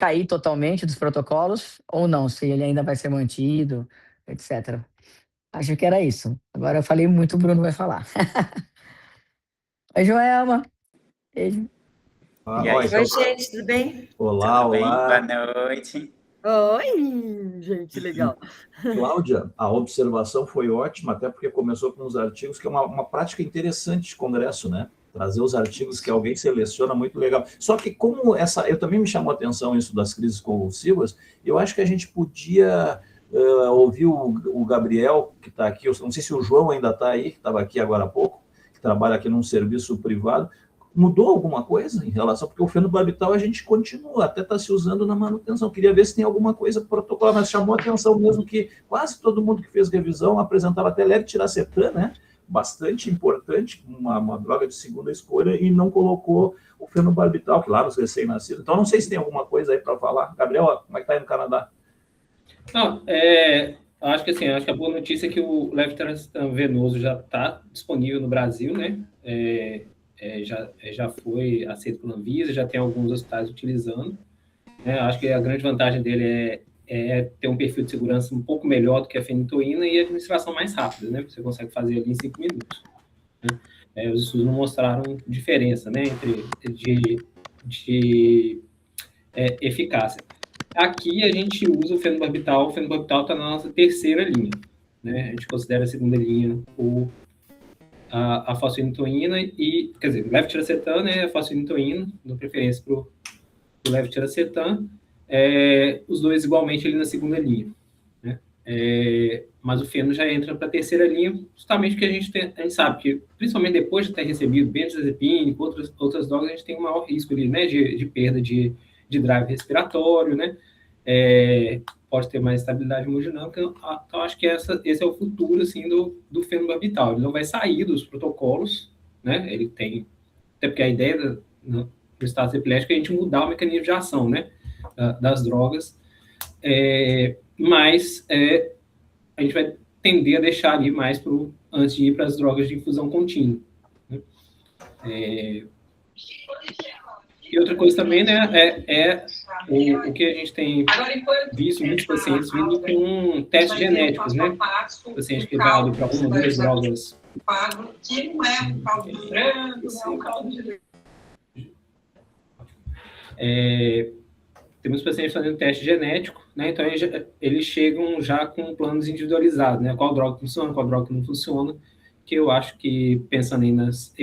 cair totalmente dos protocolos ou não, se ele ainda vai ser mantido, etc. Acho que era isso. Agora eu falei muito, o Bruno vai falar. Oi, Joelma. Beijo. Ah, E aí? então, Oi, gente, tudo bem? olá, Tudo bem? olá. Boa noite. Oi, gente, legal. Cláudia, a observação foi ótima, até porque começou com os artigos, que é uma prática interessante de congresso, né? Trazer os artigos que alguém seleciona, muito legal. Só que como eu também me chamou a atenção isso das crises convulsivas, eu acho que a gente podia ouvir o Gabriel, que está aqui, eu não sei se o João ainda está aí, que estava aqui agora há pouco, que trabalha aqui num serviço privado. Mudou alguma coisa em relação, porque o fenobarbital a gente continua, até está se usando na manutenção. Queria ver se tem alguma coisa protocolar, mas chamou a atenção mesmo que quase todo mundo que fez revisão apresentava até levetiracetam, né? Bastante importante, uma droga de segunda escolha, e não colocou o fenobarbital, que lá nos recém-nascidos. Então, não sei se tem alguma coisa aí para falar. Gabriel, como é que está aí no Canadá? Não, acho que a boa notícia é que o levetiracetam venoso já está disponível no Brasil, né? Já foi aceito pela Anvisa, já tem alguns hospitais utilizando. Né? Acho que a grande vantagem dele é ter um perfil de segurança um pouco melhor do que a fenitoína e a administração mais rápida, né? Você consegue fazer ali em 5 minutos. Né? Os estudos não mostraram diferença, né, de eficácia. Aqui a gente usa o fenobarbital está na nossa terceira linha. Né? A gente considera a segunda linha a fosfenitoína quer dizer, o levetiracetam, né, a fosfenitoína, dou preferência para o levetiracetam, os dois igualmente ali na segunda linha. Né? Mas o feno já entra para a terceira linha, justamente porque a gente sabe que, principalmente depois de ter recebido benzodiazepina, outras drogas, a gente tem um maior risco ali, né, de perda de drive respiratório, né? Pode ter mais estabilidade hemodinâmica. Então, acho que esse é o futuro, assim, do fenobarbital. Ele não vai sair dos protocolos, né? Ele tem... Até porque a ideia do estado epilético é a gente mudar o mecanismo de ação, né? Das drogas. Mas a gente vai tender a deixar ali mais antes de ir para as drogas de infusão contínua. Né? E outra coisa também, né, o que a gente tem visto muitos pacientes vindo com testes genéticos, né? Paciente que vai ali para uma ou duas drogas. Que não é um caldo de frango, não é um caldo de... Temos pacientes fazendo teste genético, né? Então eles chegam já com planos individualizados, né? Qual droga funciona, qual droga não funciona, que eu acho que, pensando aí nas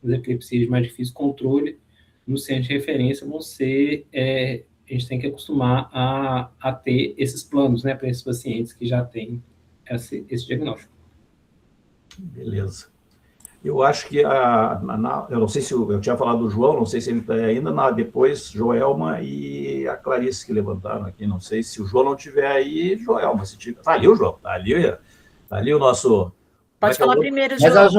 epilepsias mais difíceis, controle no centro de referência vão ser, a gente tem que acostumar a ter esses planos, né, para esses pacientes que já têm esse diagnóstico. Beleza. Eu acho que, eu não sei se eu tinha falado do João, não sei se ele está ainda, depois Joelma e a Clarice que levantaram aqui, não sei se o João não estiver aí, Joelma, se tiver. Está ali o João, está ali o nosso... Pode falar primeiro, João. Mas a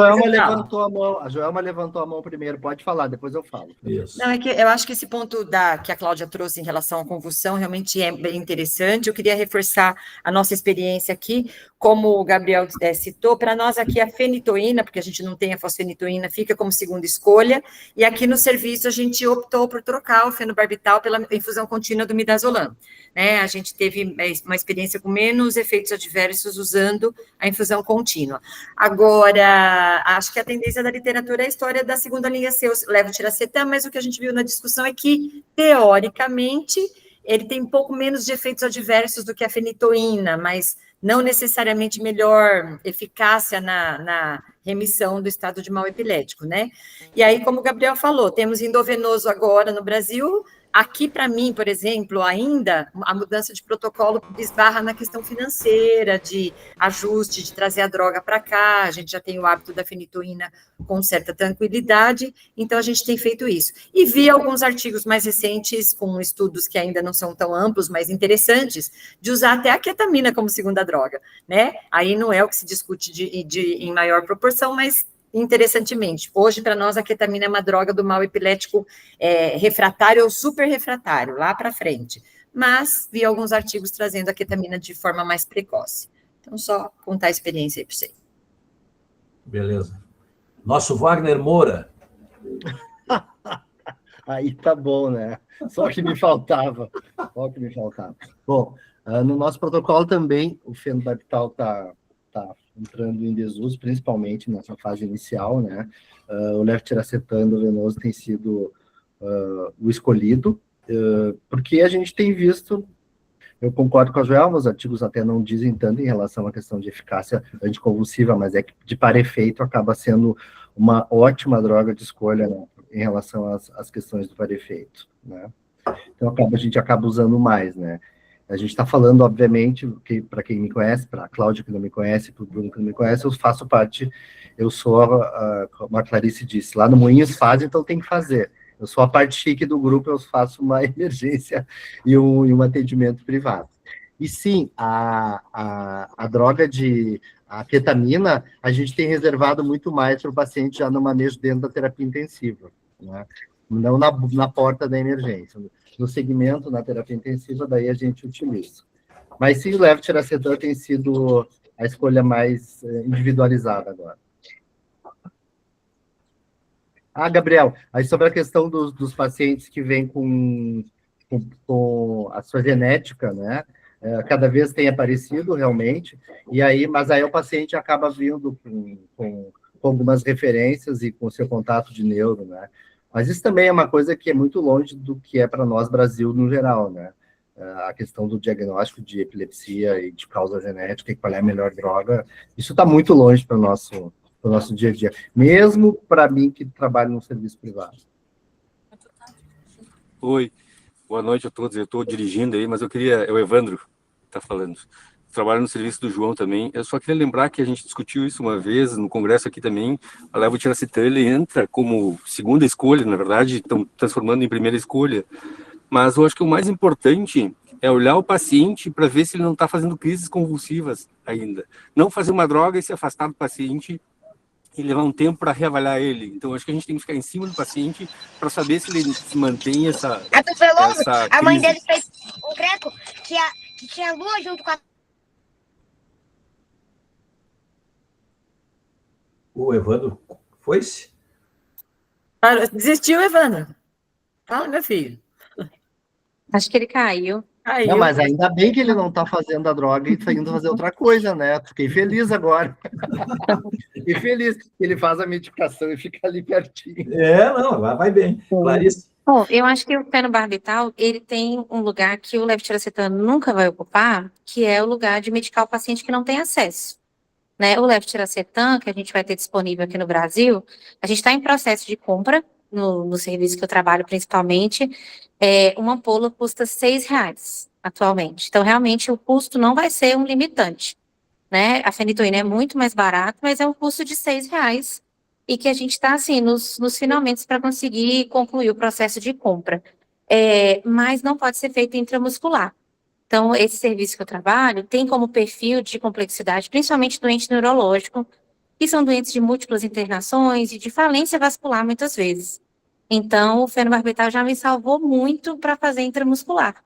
Joelma levantou a mão primeiro, pode falar, depois eu falo. Isso. Não, é que eu acho que esse ponto que a Cláudia trouxe em relação à convulsão realmente é bem interessante. Eu queria reforçar a nossa experiência aqui, como o Gabriel citou, para nós aqui a fenitoína, porque a gente não tem a fosfenitoína, fica como segunda escolha, e aqui no serviço a gente optou por trocar o fenobarbital pela infusão contínua do midazolam. Né? A gente teve uma experiência com menos efeitos adversos usando a infusão contínua. Agora, acho que a tendência da literatura é a história da segunda linha ser o levetiracetam, mas o que a gente viu na discussão é que, teoricamente, ele tem um pouco menos de efeitos adversos do que a fenitoína, mas não necessariamente melhor eficácia na remissão do estado de mal epilético, né? E aí, como o Gabriel falou, temos endovenoso agora no Brasil. Aqui, para mim, por exemplo, ainda a mudança de protocolo esbarra na questão financeira, de ajuste, de trazer a droga para cá. A gente já tem o hábito da fenitoína com certa tranquilidade, então a gente tem feito isso. E vi alguns artigos mais recentes, com estudos que ainda não são tão amplos, mas interessantes, de usar até a ketamina como segunda droga, né? Aí não é o que se discute em maior proporção, mas interessantemente, hoje para nós a ketamina é uma droga do mal epilético refratário ou super refratário, lá para frente, mas vi alguns artigos trazendo a ketamina de forma mais precoce. Então, só contar a experiência aí para você. Beleza. Nosso Wagner Moura. Aí tá bom, né? Só o que me faltava. Só o que me faltava. Bom, no nosso protocolo também, o fenobarbital tá entrando em desuso, principalmente nessa fase inicial, né? O levetiracetam endovenoso tem sido o escolhido, porque a gente tem visto, eu concordo com a Joelma, os artigos até não dizem tanto em relação à questão de eficácia anticonvulsiva, mas é que de par efeito acaba sendo uma ótima droga de escolha, né, em relação às questões do par efeito, né? Então a gente acaba usando mais, né? A gente está falando, obviamente, que para quem me conhece, para a Cláudia que não me conhece, para o Bruno que não me conhece, eu faço parte, eu sou, como a Clarice disse, lá no Moinhos faz, então tem que fazer. Eu sou a parte chique do grupo, eu faço uma emergência e um atendimento privado. E sim, a droga a ketamina, a gente tem reservado muito mais para o paciente já no manejo dentro da terapia intensiva, né? Não na porta da emergência. No segmento, na terapia intensiva, daí a gente utiliza. Mas sim, o levetiracetam tem sido a escolha mais individualizada agora. Gabriel, aí sobre a questão dos pacientes que vêm com a sua genética, né? Cada vez tem aparecido realmente, mas aí o paciente acaba vindo com algumas referências e com seu contato de neuro, né? Mas isso também é uma coisa que é muito longe do que é para nós, Brasil, no geral, né? A questão do diagnóstico de epilepsia e de causa genética e qual é a melhor droga, isso está muito longe para o nosso dia a dia, mesmo para mim que trabalho no serviço privado. Oi, boa noite a todos. Eu estou dirigindo aí, mas é o Evandro que está falando. Trabalho no serviço do João também. Eu só queria lembrar que a gente discutiu isso uma vez no congresso aqui também. A levetiracetam, ele entra como segunda escolha, na verdade, estão transformando em primeira escolha. Mas eu acho que o mais importante é olhar o paciente para ver se ele não está fazendo crises convulsivas ainda. Não fazer uma droga e se afastar do paciente e levar um tempo para reavaliar ele. Então, acho que a gente tem que ficar em cima do paciente para saber se ele se mantém essa a mãe dele fez um treco que tinha lua junto com a... O Evandro foi-se? Desistiu, Evandro? Fala, meu filho. Acho que ele caiu. Não, mas ainda bem que ele não está fazendo a droga e está indo fazer outra coisa, né? Fiquei feliz agora. Fiquei feliz que ele faz a medicação e fica ali pertinho. Não, vai bem. Clarice? Bom, eu acho que o fenobarbital, ele tem um lugar que o levetiracetam nunca vai ocupar, que é o lugar de medicar o paciente que não tem acesso. Né? O levetiracetam, que a gente vai ter disponível aqui no Brasil, a gente está em processo de compra, no serviço que eu trabalho principalmente, uma ampola custa R$6 atualmente. Então, realmente, o custo não vai ser um limitante. Né? A fenitoína é muito mais barata, mas é um custo de R$6 e que a gente está, assim, nos finalmente para conseguir concluir o processo de compra. Mas não pode ser feito intramuscular. Então, esse serviço que eu trabalho tem como perfil de complexidade, principalmente doente neurológico, que são doentes de múltiplas internações e de falência vascular, muitas vezes. Então, o fenobarbital já me salvou muito para fazer intramuscular.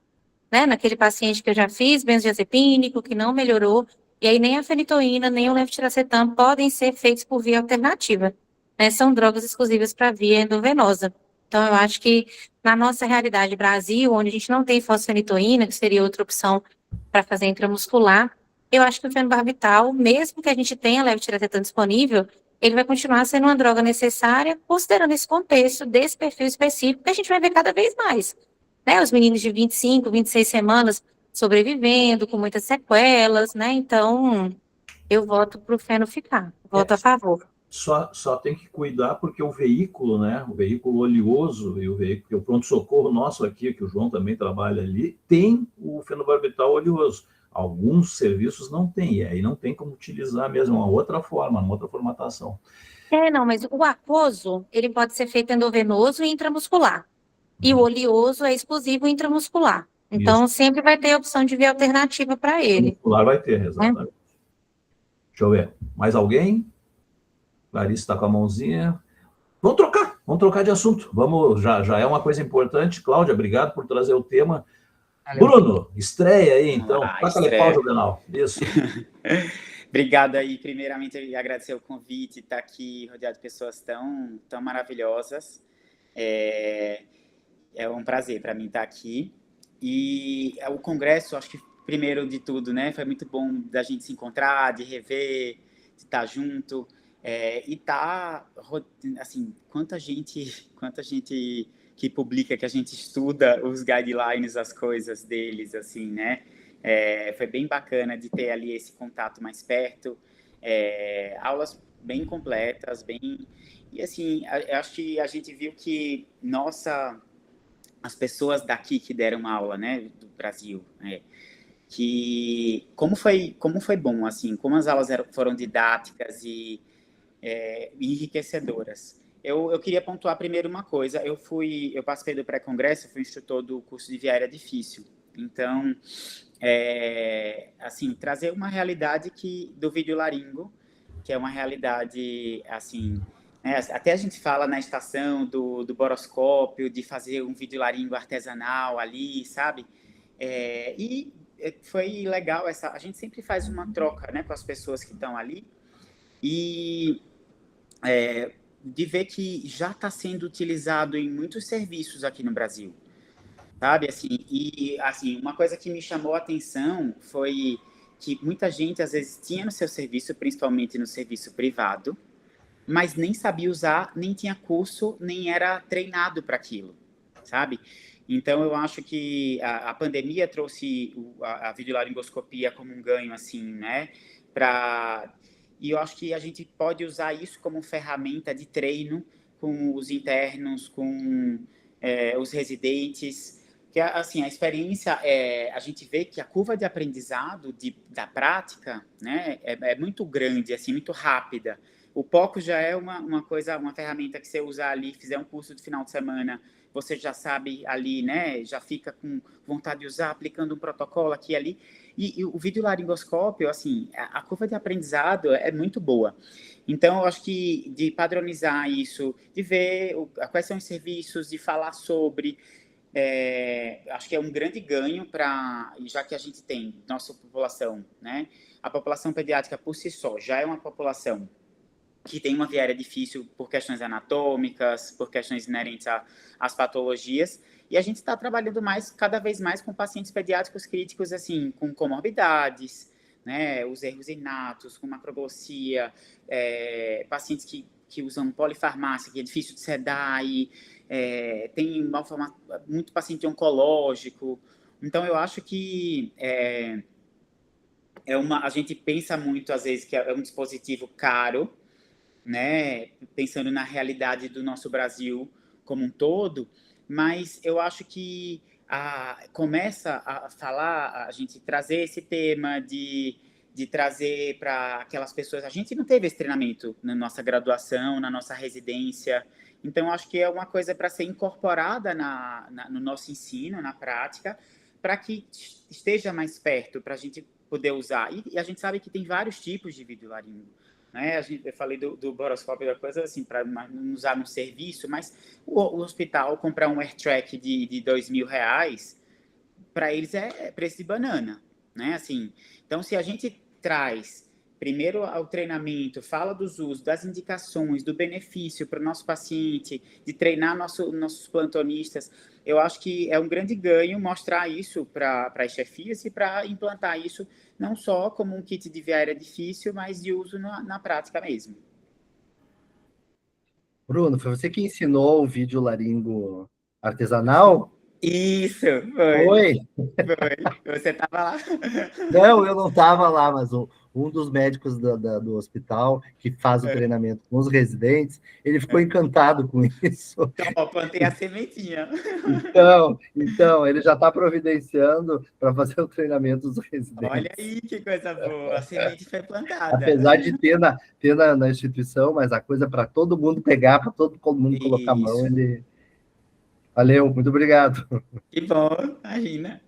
Né? Naquele paciente que eu já fiz, benzodiazepínico, que não melhorou, e aí nem a fenitoína, nem o levetiracetam podem ser feitos por via alternativa. Né? São drogas exclusivas para via endovenosa. Então, eu acho que na nossa realidade Brasil, onde a gente não tem fosfenitoína, que seria outra opção para fazer intramuscular, eu acho que o fenobarbital, mesmo que a gente tenha levetiracetam disponível, ele vai continuar sendo uma droga necessária, considerando esse contexto desse perfil específico, que a gente vai ver cada vez mais. Né? Os meninos de 25, 26 semanas sobrevivendo, com muitas sequelas, né? Então, eu voto para o feno ficar, voto a favor. Só tem que cuidar porque o veículo, né? O veículo oleoso e o pronto-socorro nosso aqui, que o João também trabalha ali, tem o fenobarbital oleoso. Alguns serviços não tem, e aí não tem como utilizar mesmo uma outra forma, uma outra formatação. Não, mas o aquoso, ele pode ser feito endovenoso e intramuscular. E o oleoso é exclusivo intramuscular. Então, sempre vai ter a opção de via alternativa para ele. Intramuscular vai ter, exatamente. Deixa eu ver. Mais alguém? Clarice está com a mãozinha. Vamos trocar de assunto. Já é uma coisa importante. Cláudia, obrigado por trazer o tema. Valeu. Bruno, estreia aí, então. Taca-lhe pau, Juvenal. Isso. Obrigado aí. Primeiramente, eu agradecer o convite, estar aqui rodeado de pessoas tão maravilhosas. É um prazer para mim estar aqui. E o congresso, acho que primeiro de tudo, né, foi muito bom da gente se encontrar, de rever, de estar junto, e tá, assim, quanta gente que publica, que a gente estuda os guidelines, as coisas deles, assim, né? Foi bem bacana de ter ali esse contato mais perto, aulas bem completas, e assim, eu acho que a gente viu que as pessoas daqui que deram aula, né, do Brasil, que como foi bom, assim, como as aulas foram didáticas e enriquecedoras. Eu queria pontuar primeiro uma coisa. Eu participei do pré-congresso, fui instrutor do curso de Via Aérea Difícil. Então, assim, trazer uma realidade do videolaringo, que é uma realidade, assim, né, até a gente fala na estação do boroscópio, de fazer um videolaringo artesanal ali, sabe? E foi legal a gente sempre faz uma troca, né, com as pessoas que estão ali, e de ver que já está sendo utilizado em muitos serviços aqui no Brasil, sabe? Assim, e assim, uma coisa que me chamou a atenção foi que muita gente às vezes tinha no seu serviço, principalmente no serviço privado, mas nem sabia usar, nem tinha curso, nem era treinado para aquilo, sabe? Então, eu acho que a pandemia trouxe a videolaringoscopia como um ganho, assim, né? E eu acho que a gente pode usar isso como ferramenta de treino com os internos, com os residentes, que, assim, a experiência, a gente vê que a curva de aprendizado da prática, né, é muito grande, assim, muito rápida. O POCO já é uma ferramenta que você usa ali, fizer um curso de final de semana, você já sabe ali, né, já fica com vontade de usar, aplicando um protocolo aqui e ali. E o videolaringoscópio, assim, a curva de aprendizado é muito boa. Então, eu acho que de padronizar isso, de ver quais são os serviços, de falar sobre, acho que é um grande ganho já que a gente tem nossa população, né? A população pediátrica por si só já é uma população que tem uma via aérea difícil por questões anatômicas, por questões inerentes às patologias, e a gente está trabalhando cada vez mais com pacientes pediátricos críticos, assim, com comorbidades, né, os erros inatos, com macroglossia, pacientes que usam polifarmácia, que é difícil de sedar, e tem muito paciente oncológico. Então, eu acho que a gente pensa muito, às vezes, que é um dispositivo caro, né, pensando na realidade do nosso Brasil como um todo, mas eu acho que começa a gente trazer esse tema de trazer para aquelas pessoas. A gente não teve esse treinamento na nossa graduação, na nossa residência, então acho que é uma coisa para ser incorporada no nosso ensino, na prática, para que esteja mais perto, para a gente poder usar. E a gente sabe que tem vários tipos de videolaringo, né? Eu falei do boroscópio, da coisa assim, para não usar no serviço, mas o hospital comprar um AirTrack de R$2.000, para eles é preço de banana, né? Assim, então, se a gente traz primeiro ao treinamento, fala dos usos, das indicações, do benefício para o nosso paciente, de treinar nossos plantonistas, eu acho que é um grande ganho mostrar isso para as chefias e para implantar isso não só como um kit de via aérea difícil, mas de uso na prática mesmo. Bruno, foi você que ensinou o videolaringo artesanal? Isso, Foi? Você estava lá? Não, eu não estava lá, mas um dos médicos do hospital que faz o treinamento com os residentes, ele ficou encantado com isso. Então, plantei a sementinha. Então ele já está providenciando para fazer o treinamento dos residentes. Olha aí que coisa boa, a semente foi plantada. Apesar de ter na instituição, mas a coisa para todo mundo pegar, para todo mundo colocar a mão, ele... Valeu, muito obrigado. Que bom, imagina.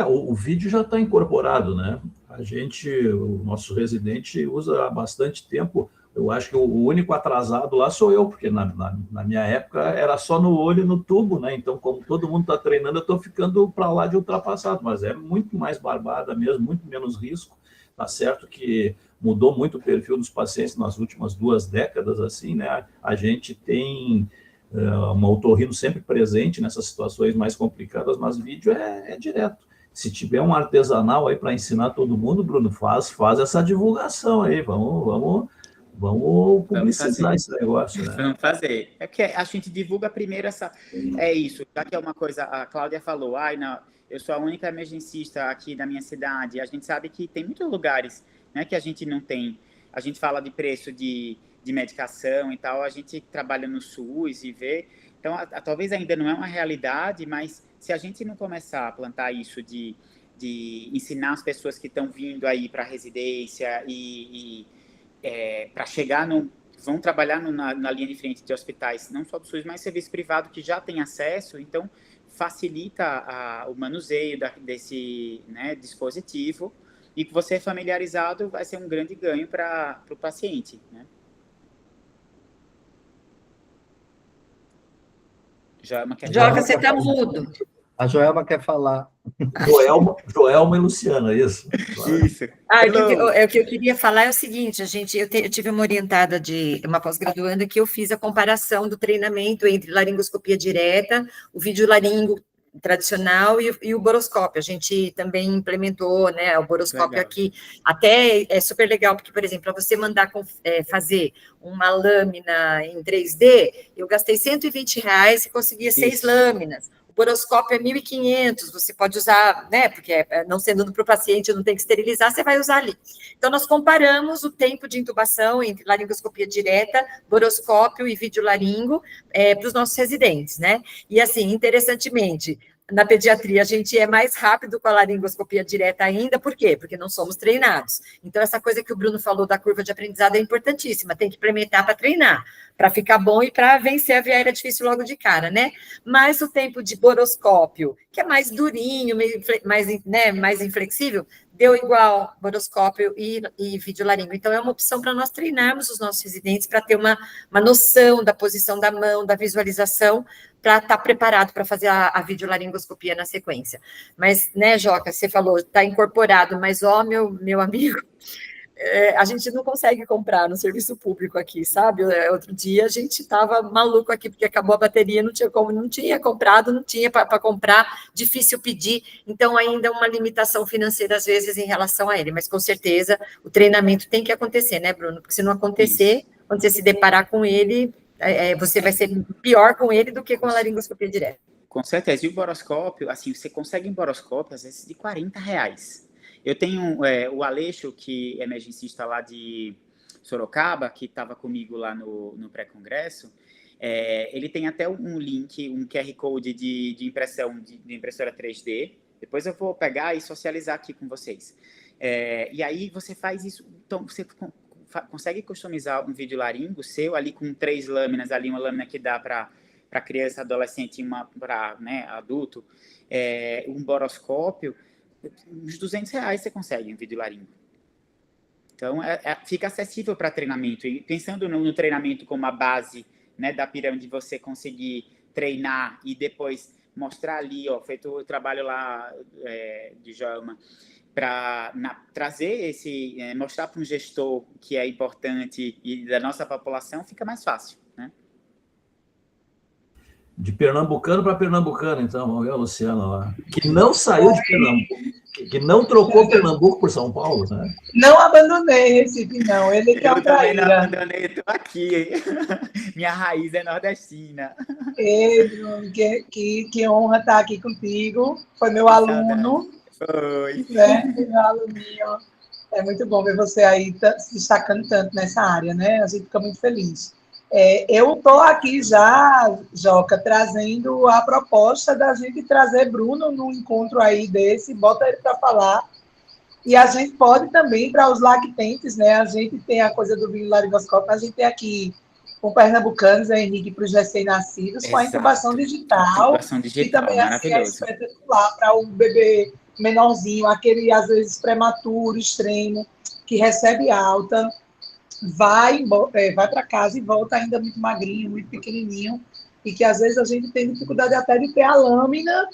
O vídeo já está incorporado, né? O nosso residente usa há bastante tempo. Eu acho que o único atrasado lá sou eu, porque na minha época era só no olho e no tubo, né? Então, como todo mundo está treinando, eu estou ficando para lá de ultrapassado, mas é muito mais barbada mesmo, muito menos risco. Tá certo que mudou muito o perfil dos pacientes nas últimas 2 décadas, assim, né? A gente tem uma otorrino sempre presente nessas situações mais complicadas, mas vídeo é direto. Se tiver um artesanal aí para ensinar todo mundo, Bruno, faz essa divulgação aí, vamos publicizar esse negócio, né? Vamos fazer. É que a gente divulga primeiro isso, já que é uma coisa, a Cláudia falou, não, eu sou a única emergencista aqui da minha cidade, a gente sabe que tem muitos lugares, né, que a gente não tem, a gente fala de preço de medicação e tal, a gente trabalha no SUS e vê, então talvez ainda não é uma realidade, mas se a gente não começar a plantar isso de ensinar as pessoas que estão vindo aí para a residência para chegar vão trabalhar na linha de frente de hospitais, não só do SUS, mas serviço privado que já tem acesso, então facilita o manuseio desse, né, dispositivo, e que você é familiarizado vai ser um grande ganho para o paciente, né? Joca, você está mudo. A Joelma quer falar. Joelma e Luciana, isso. Isso. O que eu queria falar é o seguinte, eu tive uma orientada uma pós-graduanda que eu fiz a comparação do treinamento entre laringoscopia direta, o videolaringo tradicional e o boroscópio. A gente também implementou, né, o boroscópio legal. Aqui. Até é super legal, porque, por exemplo, para você mandar fazer uma lâmina em 3D, eu gastei R$120 e conseguia 6 lâminas. O boroscópio é 1.500, você pode usar, né, porque não sendo para o paciente, não tem que esterilizar, você vai usar ali. Então, nós comparamos o tempo de intubação entre laringoscopia direta, boroscópio e videolaringo para os nossos residentes, né? E, assim, interessantemente, na pediatria, a gente é mais rápido com a laringoscopia direta ainda, por quê? Porque não somos treinados. Então, essa coisa que o Bruno falou da curva de aprendizado é importantíssima, tem que implementar para treinar, para ficar bom e para vencer a via aérea difícil logo de cara, né? Mas o tempo de boroscópio, que é mais durinho, mais inflexível, deu igual boroscópio e videolaringo. Então, é uma opção para nós treinarmos os nossos residentes para ter uma noção da posição da mão, da visualização, para estar preparado para fazer a videolaringoscopia na sequência. Mas, né, Joca, você falou, está incorporado, mas, meu amigo, a gente não consegue comprar no serviço público aqui, sabe? Outro dia a gente estava maluco aqui, porque acabou a bateria, não tinha comprado, não tinha para comprar, difícil pedir, então ainda uma limitação financeira, às vezes, em relação a ele, mas com certeza o treinamento tem que acontecer, né, Bruno? Porque se não acontecer, quando você se deparar com ele, você vai ser pior com ele do que com a laringoscopia direta. Com certeza. E o boroscópio, assim, você consegue um boroscópio, às vezes, de R$40. Eu tenho o Aleixo, que é emergencista lá de Sorocaba, que estava comigo lá no pré-congresso. Ele tem até um link, um QR Code de impressão, de impressora 3D. Depois eu vou pegar e socializar aqui com vocês. E aí você faz isso, então você consegue customizar um videolaringo seu ali com 3 lâminas, ali uma lâmina que dá para criança, adolescente e uma para, né, adulto, um boroscópio, uns R$200 você consegue um videolaringo. Então, fica acessível para treinamento. E pensando no treinamento como a base, né, da pirâmide, você conseguir treinar e depois mostrar ali, feito o trabalho lá de Joelma, para trazer mostrar para um gestor que é importante e da nossa população, fica mais fácil, né? De pernambucano para pernambucano, então, vamos ver a Luciana lá, que não saiu de Pernambuco, que não trocou Pernambuco por São Paulo, né? Não abandonei Recife, não. Ele que é um traíra. Eu também não abandonei, estou aqui, hein? Minha raiz é nordestina. Ei, Bruno, que honra estar aqui contigo. Foi meu aluno. Foi. Né? Meu aluninho. É muito bom ver você aí se destacando tanto nessa área, né? A gente fica muito feliz. Eu estou aqui já, Joca, trazendo a proposta da gente trazer Bruno num encontro aí desse, bota ele para falar. E a gente pode também, para os lactentes, né? A gente tem a coisa do videolaringoscópio, a gente tem aqui com pernambucanos, a Henrique para os recém-nascidos, com a intubação digital. E também assim, é espetacular para o bebê menorzinho, aquele, às vezes, prematuro, extremo, que recebe alta, vai para casa e volta ainda muito magrinho, muito pequenininho, e que, às vezes, a gente tem dificuldade até de ter a lâmina,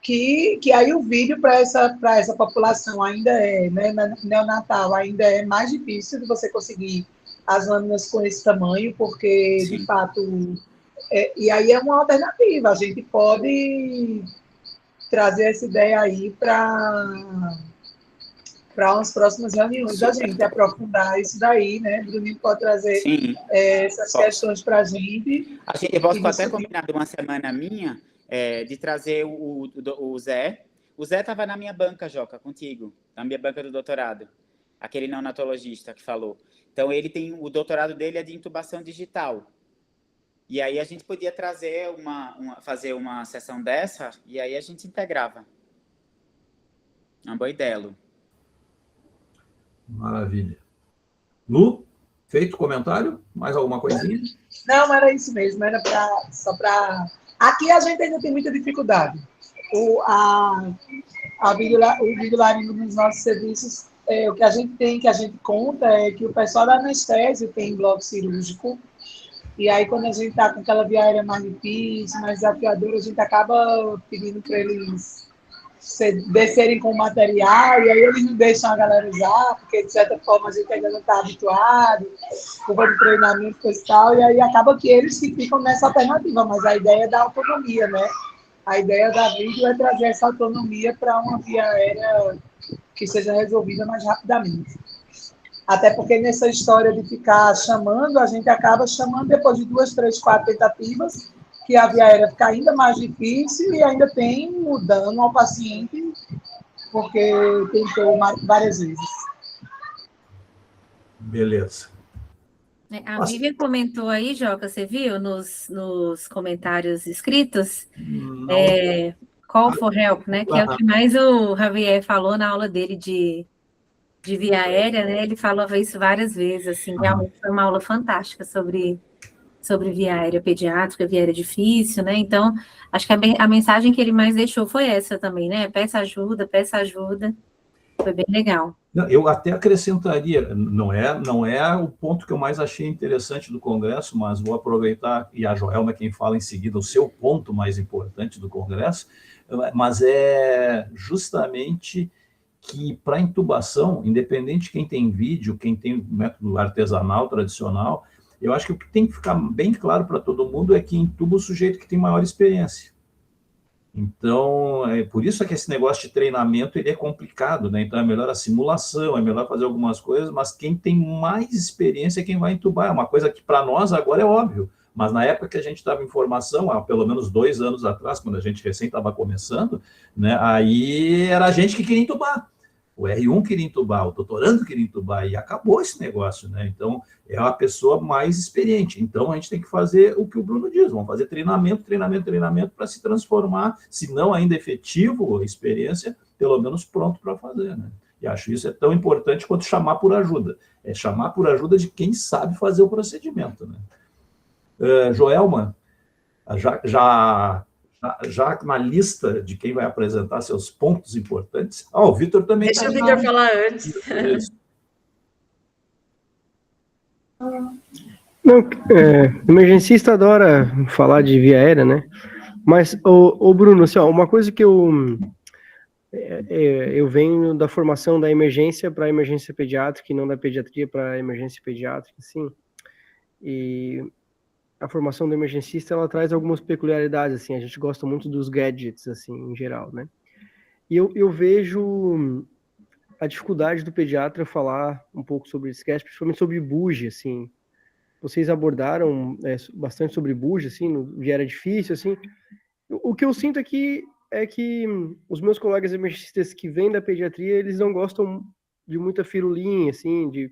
que aí o vídeo para essa população ainda né, neonatal, ainda é mais difícil de você conseguir as lâminas com esse tamanho, porque, sim, de fato, E aí é uma alternativa, a gente pode trazer essa ideia aí para umas próximas reuniões da gente, aprofundar isso daí, né? O Bruninho pode trazer essas questões para a gente. Eu posso até combinar de uma semana minha, de trazer o Zé. O Zé estava na minha banca, Joca, contigo, na minha banca do doutorado, aquele neonatologista que falou. Então, ele tem, o doutorado dele é de intubação digital. E aí a gente podia trazer fazer uma sessão dessa, e aí a gente integrava. Uma boa ideia, Lu. Maravilha. Lu, feito o comentário? Mais alguma coisinha? Não, era isso mesmo, era só para... Aqui a gente ainda tem muita dificuldade. O videolaringo nos nossos serviços, o que a gente tem, que a gente conta, é que o pessoal da anestésio tem bloco cirúrgico, e aí quando a gente está com aquela via aérea mais difícil, mais desafiadora, a gente acaba pedindo para eles descerem com o material, e aí eles não deixam a galera usar, porque de certa forma a gente ainda não está habituado, culpa de treinamento, coisa e tal, e aí acaba que eles que ficam nessa alternativa, mas a ideia é da autonomia, né? A ideia da vídeo é trazer essa autonomia para uma via aérea que seja resolvida mais rapidamente. Até porque nessa história de ficar chamando, a gente acaba chamando depois de 2, 3, 4 tentativas, que a via aérea fica ainda mais difícil e ainda tem o dano ao paciente, porque tentou várias vezes. Beleza. A Vivian comentou aí, Joca, você viu nos comentários escritos? Call for help, né? Que é o que mais o Javier falou na aula dele de via aérea, né? Ele falava isso várias vezes, assim, realmente foi uma aula fantástica sobre via aérea pediátrica, via aérea difícil, né? Então, acho que a mensagem que ele mais deixou foi essa também, né? Peça ajuda, foi bem legal. Eu até acrescentaria, não é o ponto que eu mais achei interessante do Congresso, mas vou aproveitar, e a Joelma quem fala em seguida, o seu ponto mais importante do Congresso, mas é justamente que para intubação, independente de quem tem vídeo, quem tem método artesanal, tradicional, eu acho que o que tem que ficar bem claro para todo mundo é que intuba o sujeito que tem maior experiência. Então, por isso é que esse negócio de treinamento ele é complicado, né? Então, é melhor a simulação, é melhor fazer algumas coisas, mas quem tem mais experiência é quem vai intubar. É uma coisa que para nós agora é óbvio, mas na época que a gente estava em formação, há pelo menos 2 anos atrás, quando a gente recém estava começando, né? Aí era a gente que queria intubar. O R1 queria intubar, o doutorando queria intubar, e acabou esse negócio, né? Então, é a pessoa mais experiente. Então, a gente tem que fazer o que o Bruno diz, vamos fazer treinamento para se transformar, se não ainda efetivo a experiência, pelo menos pronto para fazer, né? E acho isso é tão importante quanto chamar por ajuda. É chamar por ajuda de quem sabe fazer o procedimento, né? Joelma, já na lista de quem vai apresentar seus pontos importantes... o Vitor também... Deixa o Vitor falar antes. Não, emergencista adora falar de via aérea, né? Mas, o Bruno, assim, uma coisa que eu venho da formação da emergência para a emergência pediátrica e não da pediatria para a emergência pediátrica, assim, e a formação do emergencista, ela traz algumas peculiaridades, assim, a gente gosta muito dos gadgets, assim, em geral, né? E eu vejo a dificuldade do pediatra falar um pouco sobre esse gadget, principalmente sobre bugie, assim. Vocês abordaram bastante sobre bugie, assim, no via aérea difícil, assim. O que eu sinto aqui é que os meus colegas emergencistas que vêm da pediatria, eles não gostam de muita firulinha, assim, de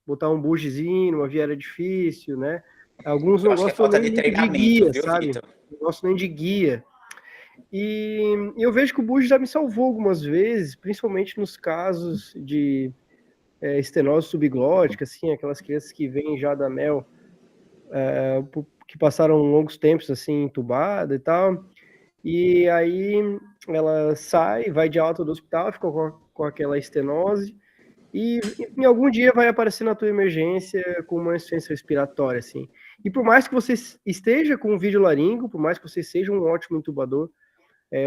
botar um bugiezinho numa via aérea difícil, né? Alguns não gostam nem de guia, sabe? Não gostam nem de guia. E eu vejo que o bugie já me salvou algumas vezes, principalmente nos casos de estenose subglótica, assim, aquelas crianças que vêm já da mel, que passaram longos tempos, assim, entubada e tal. E aí ela sai, vai de alta do hospital, fica com aquela estenose, e em algum dia vai aparecer na tua emergência com uma insuficiência respiratória, assim. E por mais que você esteja com um videolaringo, por mais que você seja um ótimo intubador,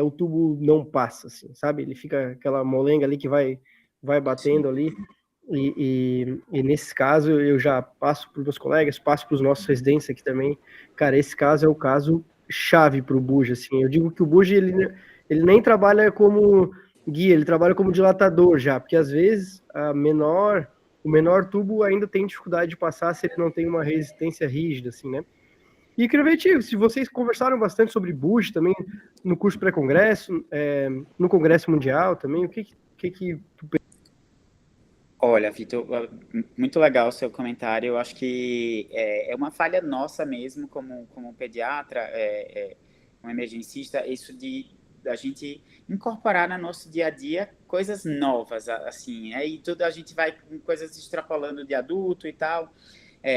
o tubo não passa, assim, sabe? Ele fica aquela molenga ali que vai batendo ali. E nesse caso, eu já passo para os meus colegas, passo para os nossos residentes aqui também. Cara, esse caso é o caso chave para o bugie, assim. Eu digo que o bugie, ele nem trabalha como guia, ele trabalha como dilatador já, porque às vezes o menor tubo ainda tem dificuldade de passar se ele não tem uma resistência rígida, assim, né? E eu queria ver, Tio, se vocês conversaram bastante sobre bugie também no curso pré-congresso, no Congresso Mundial também, o que tu pensa? Olha, Vitor, muito legal o seu comentário. Eu acho que é uma falha nossa mesmo, como pediatra, um emergencista, isso de a gente incorporar no nosso dia a dia coisas novas, assim, e tudo a gente vai com coisas extrapolando de adulto e tal.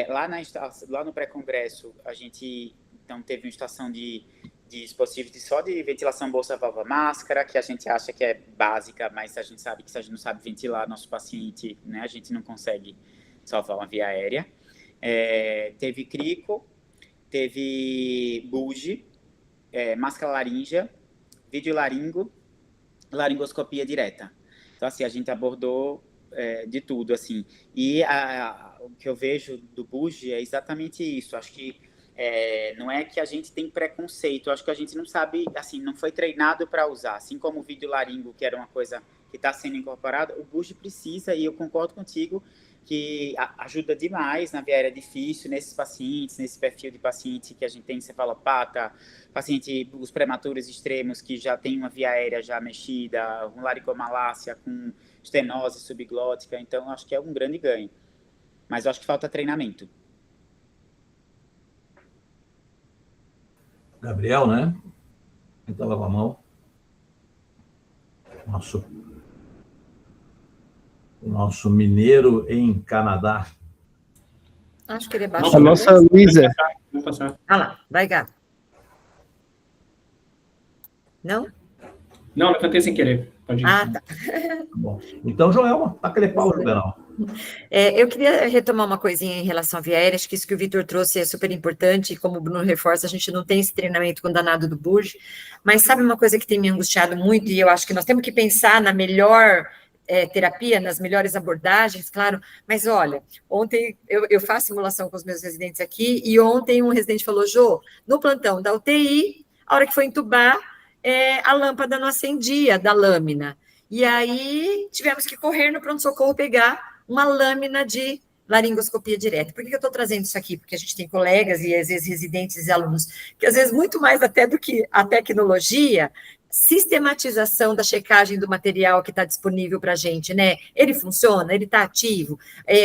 Lá no pré-congresso, a gente então teve uma estação de dispositivos só de ventilação bolsa, válvula, máscara, que a gente acha que é básica, mas a gente sabe que se a gente não sabe ventilar nosso paciente, né, a gente não consegue salvar uma via aérea. Teve crico, teve bugie, máscara laríngea, videolaringo, laringoscopia direta. Então, assim, a gente abordou de tudo, assim. E o que eu vejo do bugie é exatamente isso. Acho que não é que a gente tem preconceito, acho que a gente não sabe, assim, não foi treinado para usar. Assim como o videolaringo, que era uma coisa que está sendo incorporada, o bugie precisa, e eu concordo contigo, que ajuda demais na via aérea difícil, nesses pacientes, nesse perfil de paciente que a gente tem encefalopata, paciente, os prematuros extremos que já tem uma via aérea já mexida, um laricomalácia com estenose subglótica, então acho que é um grande ganho. Mas eu acho que falta treinamento. Gabriel, né? Quem estava com a mão? O nosso mineiro em Canadá. Acho que ele baixou. A nossa Luísa. Ah lá, vai, Gabi. Não? Não, levantei sem querer. Pode ir. Ah, tá. Bom, então, Joelma, tá aquele pau, Juvenal. Eu queria retomar uma coisinha em relação à via aérea, acho que isso que o Vitor trouxe é super importante, e como o Bruno reforça, a gente não tem esse treinamento com o danado do bugie, mas sabe uma coisa que tem me angustiado muito, e eu acho que nós temos que pensar na melhor terapia, nas melhores abordagens, claro, mas olha, ontem eu faço simulação com os meus residentes aqui, e ontem um residente falou, Jô, no plantão da UTI, a hora que foi entubar, a lâmpada não acendia da lâmina, e aí tivemos que correr no pronto-socorro pegar uma lâmina de laringoscopia direta. Por que eu estou trazendo isso aqui? Porque a gente tem colegas e, às vezes, residentes e alunos, que, às vezes, muito mais até do que a tecnologia, sistematização da checagem do material que está disponível para a gente, né? Ele funciona? Ele está ativo?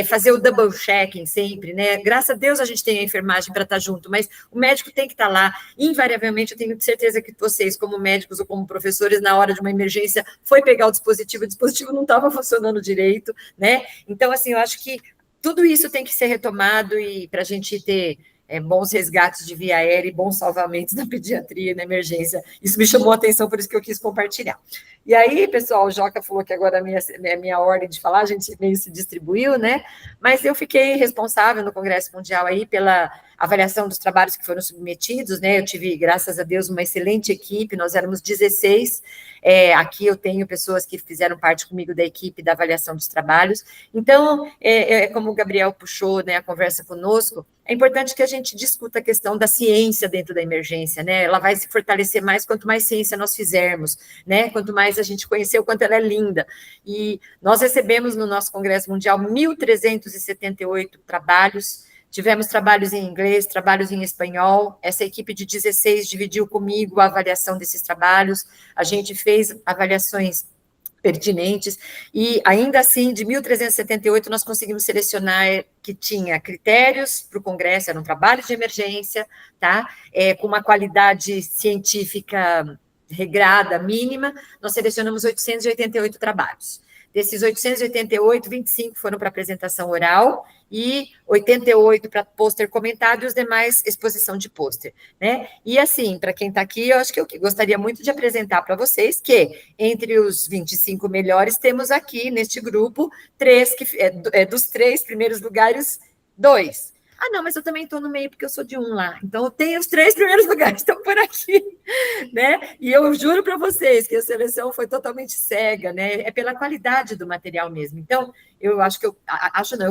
Fazer o double checking sempre, né? Graças a Deus a gente tem a enfermagem para estar junto, mas o médico tem que estar lá. Invariavelmente, eu tenho certeza que vocês, como médicos ou como professores, na hora de uma emergência, foi pegar o dispositivo não estava funcionando direito, né? Então, assim, eu acho que tudo isso tem que ser retomado e para a gente ter bons resgates de via aérea e bons salvamentos na pediatria e na emergência. Isso me chamou a atenção, por isso que eu quis compartilhar. E aí, pessoal, o Joca falou que agora a minha ordem de falar, a gente meio se distribuiu, né? Mas eu fiquei responsável no Congresso Mundial aí pela avaliação dos trabalhos que foram submetidos, né? Eu tive, graças a Deus, uma excelente equipe, nós éramos 16. Aqui eu tenho pessoas que fizeram parte comigo da equipe da avaliação dos trabalhos. Então, como o Gabriel puxou, né, a conversa conosco, é importante que a gente discuta a questão da ciência dentro da emergência, né? Ela vai se fortalecer mais quanto mais ciência nós fizermos, né? Quanto mais a gente conhecer o quanto ela é linda. E nós recebemos no nosso Congresso Mundial 1.378 trabalhos. Tivemos trabalhos em inglês, trabalhos em espanhol. Essa equipe de 16 dividiu comigo a avaliação desses trabalhos. A gente fez avaliações pertinentes, e ainda assim, de 1.378, nós conseguimos selecionar que tinha critérios para o Congresso, era um trabalho de emergência, tá? Com uma qualidade científica regrada, mínima, nós selecionamos 888 trabalhos. Desses 888, 25 foram para apresentação oral e 88 para pôster comentado e os demais exposição de pôster, né? E assim, para quem está aqui, eu acho que eu gostaria muito de apresentar para vocês que entre os 25 melhores temos aqui neste grupo 3 que dos 3 primeiros lugares, 2. Ah, não, mas eu também estou no meio porque eu sou de um lá. Então, eu tenho os 3 primeiros lugares, estão por aqui, né? E eu juro para vocês que a seleção foi totalmente cega, né? É pela qualidade do material mesmo. Então, eu acho que eu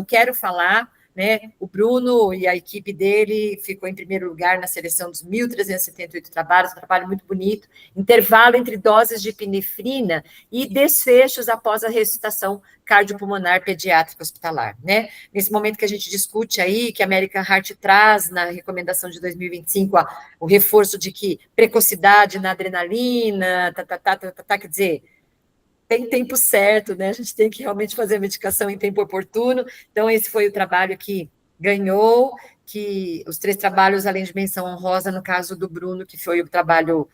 quero falar, né? O Bruno e a equipe dele ficou em primeiro lugar na seleção dos 1.378 trabalhos, um trabalho muito bonito, intervalo entre doses de epinefrina e desfechos após a ressuscitação cardiopulmonar pediátrica hospitalar, né? Nesse momento que a gente discute aí, que a American Heart traz na recomendação de 2025 o reforço de que precocidade na adrenalina, quer dizer, tem tempo certo, né? A gente tem que realmente fazer a medicação em tempo oportuno. Então, esse foi o trabalho que ganhou, que os 3 trabalhos, além de menção honrosa, no caso do Bruno, que foi o trabalho,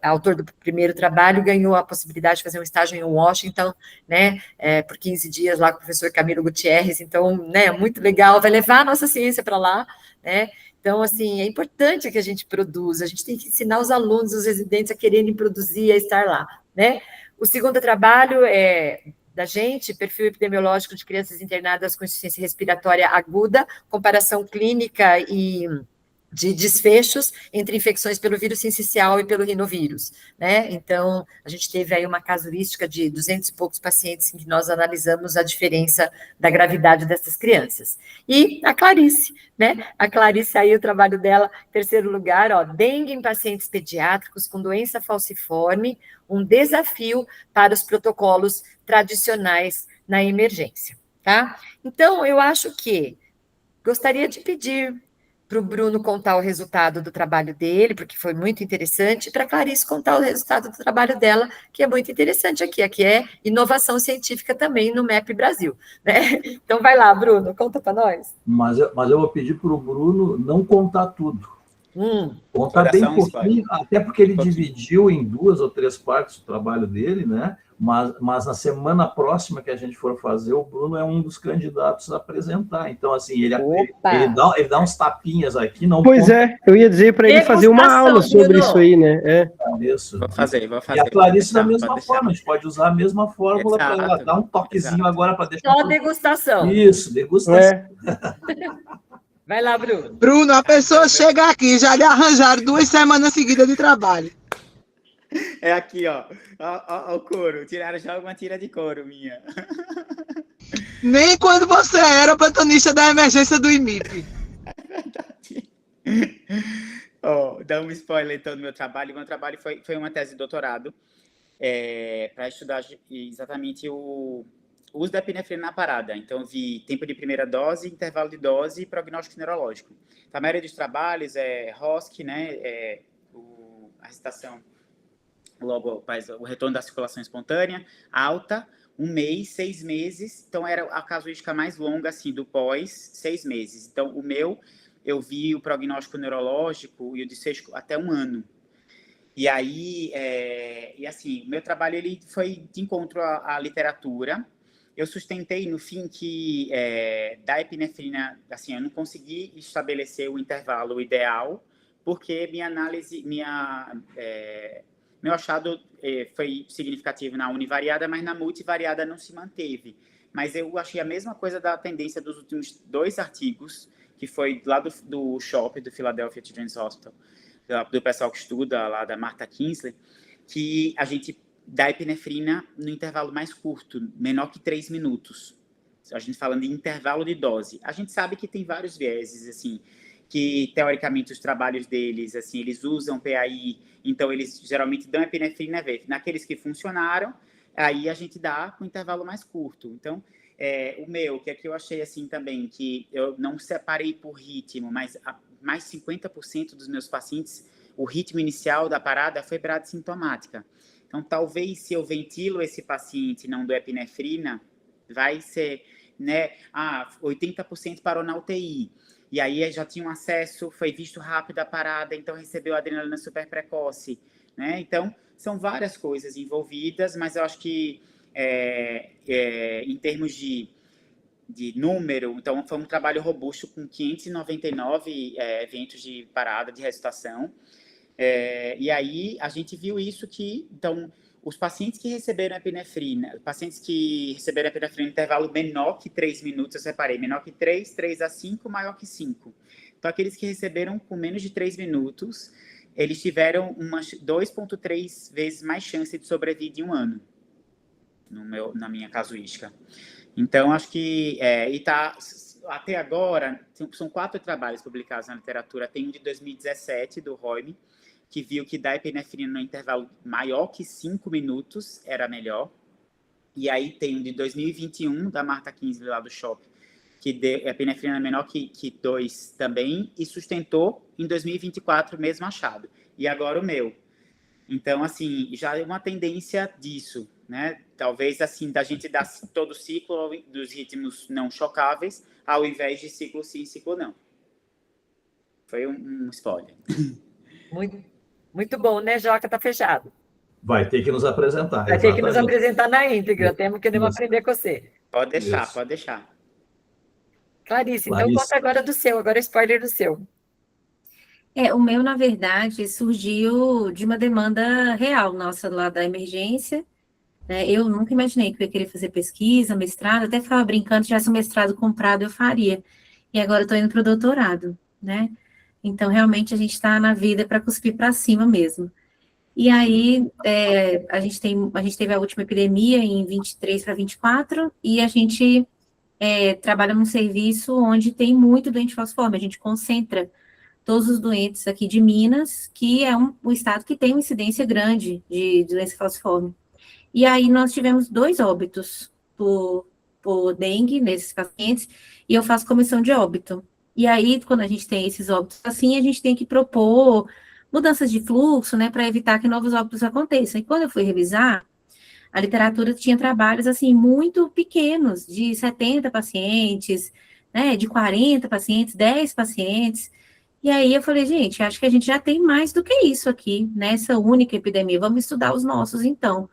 autor do primeiro trabalho, ganhou a possibilidade de fazer um estágio em Washington, né? Por 15 dias lá com o professor Camilo Gutierrez. Então, né? Muito legal, vai levar a nossa ciência para lá, né? Então, assim, é importante que a gente produza, a gente tem que ensinar os alunos, os residentes a quererem produzir, a estar lá, né? O segundo trabalho é da gente, perfil epidemiológico de crianças internadas com insuficiência respiratória aguda, comparação clínica e de desfechos entre infecções pelo vírus sincicial e pelo rinovírus, né? Então, a gente teve aí uma casuística de 200 e poucos pacientes em que nós analisamos a diferença da gravidade dessas crianças. E a Clarice, né? A Clarice aí, o trabalho dela, terceiro lugar, ó, dengue em pacientes pediátricos com doença falciforme, um desafio para os protocolos tradicionais na emergência, tá? Então, eu acho que gostaria de pedir para o Bruno contar o resultado do trabalho dele, porque foi muito interessante, e para a Clarice contar o resultado do trabalho dela, que é muito interessante aqui. Aqui é inovação científica também no MEP Brasil, né? Então, vai lá, Bruno, conta para nós. Mas eu vou pedir para o Bruno não contar tudo. Contar bem pouquinho, até porque ele dividiu em 2 ou 3 partes o trabalho dele, né? Mas na semana próxima que a gente for fazer, o Bruno é um dos candidatos a apresentar. Então, assim, ele dá uns tapinhas aqui. Não pois é, eu ia dizer para ele fazer uma aula sobre Bruno. Isso aí, né? Isso. Vou fazer. E a Clarice da mesma forma, a gente pode usar a mesma fórmula para ela dar um toquezinho agora para deixar... Só degustação. Isso, degustação. Vai lá, Bruno. Bruno, a pessoa chega aqui, já lhe arranjaram 2 semanas seguidas de trabalho. É aqui, ó. Ó o couro. Tiraram já uma tira de couro minha. Nem quando você era plantonista da emergência do IMIP. É verdade. Dá um spoiler então do meu trabalho. Meu trabalho foi uma tese de doutorado para estudar exatamente o uso da epinefrina na parada. Então, vi tempo de primeira dose, intervalo de dose e prognóstico neurológico. Então, a maioria dos trabalhos é ROSC, né? A recitação logo faz o retorno da circulação espontânea, alta, 1 mês, 6 meses. Então, era a casuística mais longa, assim, do pós, 6 meses. Então, o meu, eu vi o prognóstico neurológico e o desfecho até 1 ano. E aí, assim, o meu trabalho, ele foi de encontro à literatura. Eu sustentei, no fim, que da epinefrina, assim, eu não consegui estabelecer o intervalo ideal, porque minha análise, meu achado foi significativo na univariada, mas na multivariada não se manteve. Mas eu achei a mesma coisa da tendência dos últimos 2 artigos, que foi lá do SHOP, do Philadelphia Children's Hospital, do pessoal que estuda lá, da Martha Kinsley, que a gente dá epinefrina no intervalo mais curto, menor que 3 minutos. A gente falando de intervalo de dose. A gente sabe que tem vários vieses, assim, que, teoricamente, os trabalhos deles, assim, eles usam PAI, então eles geralmente dão epinefrina, naqueles que funcionaram, aí a gente dá com intervalo mais curto. Então, o meu, que aqui eu achei, assim, também, que eu não separei por ritmo, mas mais 50% dos meus pacientes, o ritmo inicial da parada foi brade sintomática. Então, talvez, se eu ventilo esse paciente e não dou epinefrina, vai ser, né, 80% parou na UTI. E aí já tinha um acesso, foi visto rápido a parada, então recebeu adrenalina super precoce, né? Então, são várias coisas envolvidas, mas eu acho que em termos de número, então foi um trabalho robusto com 599 eventos de parada, de ressuscitação. E aí a gente viu isso que, então, os pacientes que receberam epinefrina no intervalo menor que 3 minutos, eu separei, menor que 3, 3 a 5, maior que 5. Então, aqueles que receberam com menos de 3 minutos, eles tiveram 2,3 vezes mais chance de sobrevida de 1 ano, na minha casuística. Então, acho que, até agora, são 4 trabalhos publicados na literatura. Tem um de 2017, do Roime, que viu que dar epinefrina no intervalo maior que 5 minutos era melhor. E aí tem um de 2021, da Marta Kingsley, lá do Shop, que deu epinefrina menor que 2 também, e sustentou em 2024 o mesmo achado. E agora o meu. Então, assim, já é uma tendência disso, né? Talvez, assim, da gente dar todo o ciclo dos ritmos não chocáveis, ao invés de ciclo sim, ciclo não. Foi um spoiler. Muito bom, né, Joca? Tá fechado. Vai ter que nos apresentar. Vai ter que nos apresentar na íntegra. Temos que aprender com você. Pode deixar, Isso. pode deixar. Clarice, então conta agora do seu, agora spoiler do seu. O meu, na verdade, surgiu de uma demanda real nossa lá da emergência, né? Eu nunca imaginei que eu ia querer fazer pesquisa, mestrado, até ficava brincando, se tivesse um mestrado comprado, eu faria. E agora eu estou indo para o doutorado, né? Então, realmente, a gente está na vida para cuspir para cima mesmo. E aí, a gente teve a última epidemia em 23 para 24, e a gente trabalha num serviço onde tem muito doente falciforme, a gente concentra todos os doentes aqui de Minas, que é o estado que tem uma incidência grande de doença falciforme. E aí nós tivemos 2 óbitos por dengue nesses pacientes, e eu faço comissão de óbito. E aí, quando a gente tem esses óbitos assim, a gente tem que propor mudanças de fluxo, né, para evitar que novos óbitos aconteçam. E quando eu fui revisar, a literatura tinha trabalhos, assim, muito pequenos, de 70 pacientes, né, de 40 pacientes, 10 pacientes. E aí eu falei, gente, acho que a gente já tem mais do que isso aqui, nessa única epidemia. Vamos estudar os nossos, então.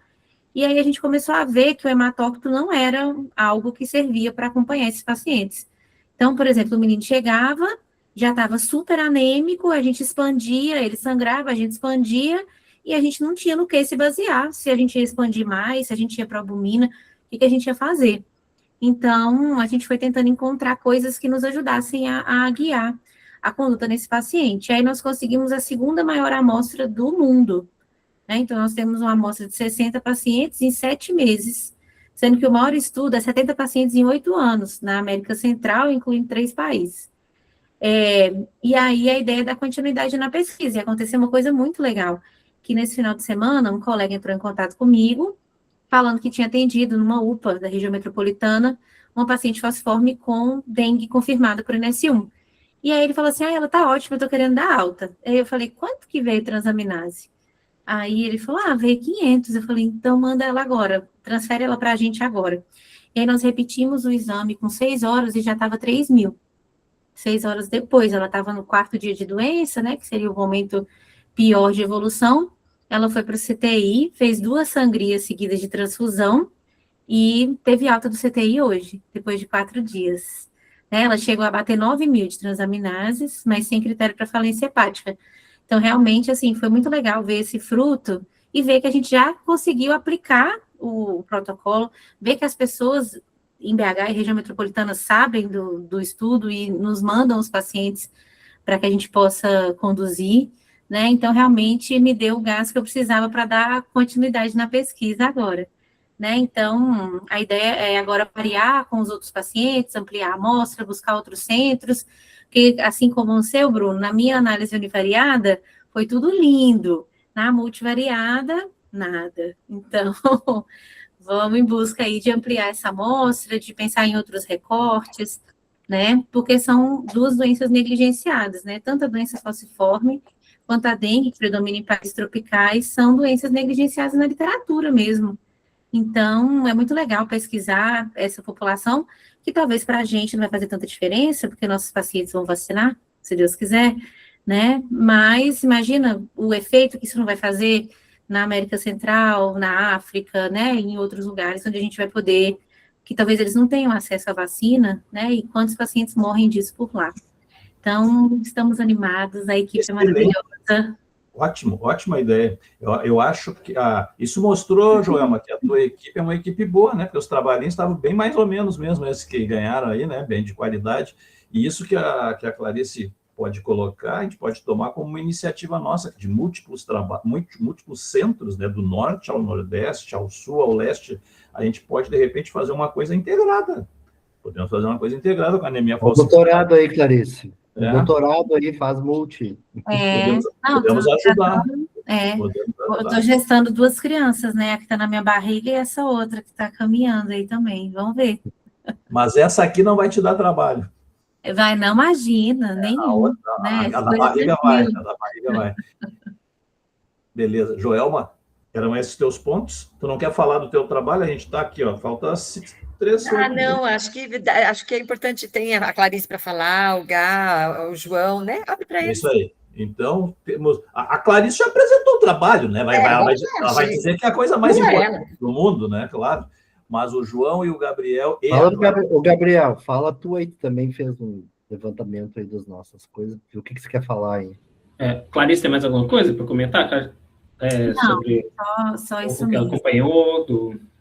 E aí a gente começou a ver que o hematócrito não era algo que servia para acompanhar esses pacientes. Então, por exemplo, o menino chegava, já estava super anêmico, a gente expandia, ele sangrava, a gente expandia, e a gente não tinha no que se basear, se a gente ia expandir mais, se a gente ia para albumina, o que a gente ia fazer. Então, a gente foi tentando encontrar coisas que nos ajudassem a guiar a conduta nesse paciente. Aí nós conseguimos a 2ª maior amostra do mundo, né? Então, nós temos uma amostra de 60 pacientes em 7 meses, sendo que o maior estudo é 70 pacientes em 8 anos, na América Central, incluindo 3 países. E aí a ideia da continuidade na pesquisa, e aconteceu uma coisa muito legal, que nesse final de semana um colega entrou em contato comigo, falando que tinha atendido numa UPA da região metropolitana, uma paciente falciforme com dengue confirmada por NS1. E aí ele falou assim, ela tá ótima, eu tô querendo dar alta. Aí eu falei, quanto que veio transaminase? Aí ele falou, veio 500. Eu falei, então manda ela agora, transfere ela pra gente agora. E aí nós repetimos o exame com 6 horas e já estava 3.000. 6 horas depois, ela estava no 4º dia de doença, né, que seria o momento pior de evolução. Ela foi para o CTI, fez 2 sangrias seguidas de transfusão e teve alta do CTI hoje, depois de 4 dias. Ela chegou a bater 9.000 de transaminases, mas sem critério para falência hepática. Então, realmente, assim, foi muito legal ver esse fruto e ver que a gente já conseguiu aplicar o protocolo, ver que as pessoas em BH e região metropolitana sabem do estudo e nos mandam os pacientes para que a gente possa conduzir, né? Então, realmente, me deu o gás que eu precisava para dar continuidade na pesquisa agora, né? Então, a ideia é agora variar com os outros pacientes, ampliar a amostra, buscar outros centros, porque, assim como o seu, Bruno, na minha análise univariada, foi tudo lindo. Na multivariada, nada. Então, vamos em busca aí de ampliar essa amostra, de pensar em outros recortes, né? Porque são 2 doenças negligenciadas, né? Tanto a doença falciforme quanto a dengue, que predomina em países tropicais, são doenças negligenciadas na literatura mesmo. Então, é muito legal pesquisar essa população, que talvez para a gente não vai fazer tanta diferença, porque nossos pacientes vão vacinar, se Deus quiser, né? Mas imagina o efeito que isso não vai fazer na América Central, na África, né? Em outros lugares onde a gente vai poder, que talvez eles não tenham acesso à vacina, né? E quantos pacientes morrem disso por lá. Então, estamos animados, a equipe é maravilhosa. Ótima ideia. Eu acho que isso mostrou, Joelma, que a tua equipe é uma equipe boa, né? Porque os trabalhinhos estavam bem mais ou menos mesmo, esses que ganharam aí, né? Bem de qualidade. E isso que a Clarice pode colocar, a gente pode tomar como uma iniciativa nossa, de múltiplos centros, né? Do norte ao nordeste, ao sul, ao leste. A gente pode, de repente, fazer uma coisa integrada. Podemos fazer uma coisa integrada com a anemia falciforme. Doutorado aí, Clarice. Doutorado aí faz multi. Podemos ajudar. Eu estou gestando 2 crianças, né? A que está na minha barriga e essa outra que está caminhando aí também. Vamos ver. Mas essa aqui não vai te dar trabalho. Não, imagina, nenhum. A da barriga vai. Beleza. Joelma, eram esses teus pontos? Tu não quer falar do teu trabalho? A gente está aqui, ó. Falta 3 não, acho que é importante ter a Clarice para falar, o Gá, o João, né? Abre para eles. Isso aí. Então, temos... A Clarice já apresentou o trabalho, né? Ela vai dizer que é a coisa mais importante do mundo, né? Claro. Mas o João e o Gabriel... O Gabriel, fala tu aí, que também fez um levantamento aí das nossas coisas. O que você quer falar aí? Clarice, tem mais alguma coisa para comentar? Sobre só isso o que ela mesmo. acompanhou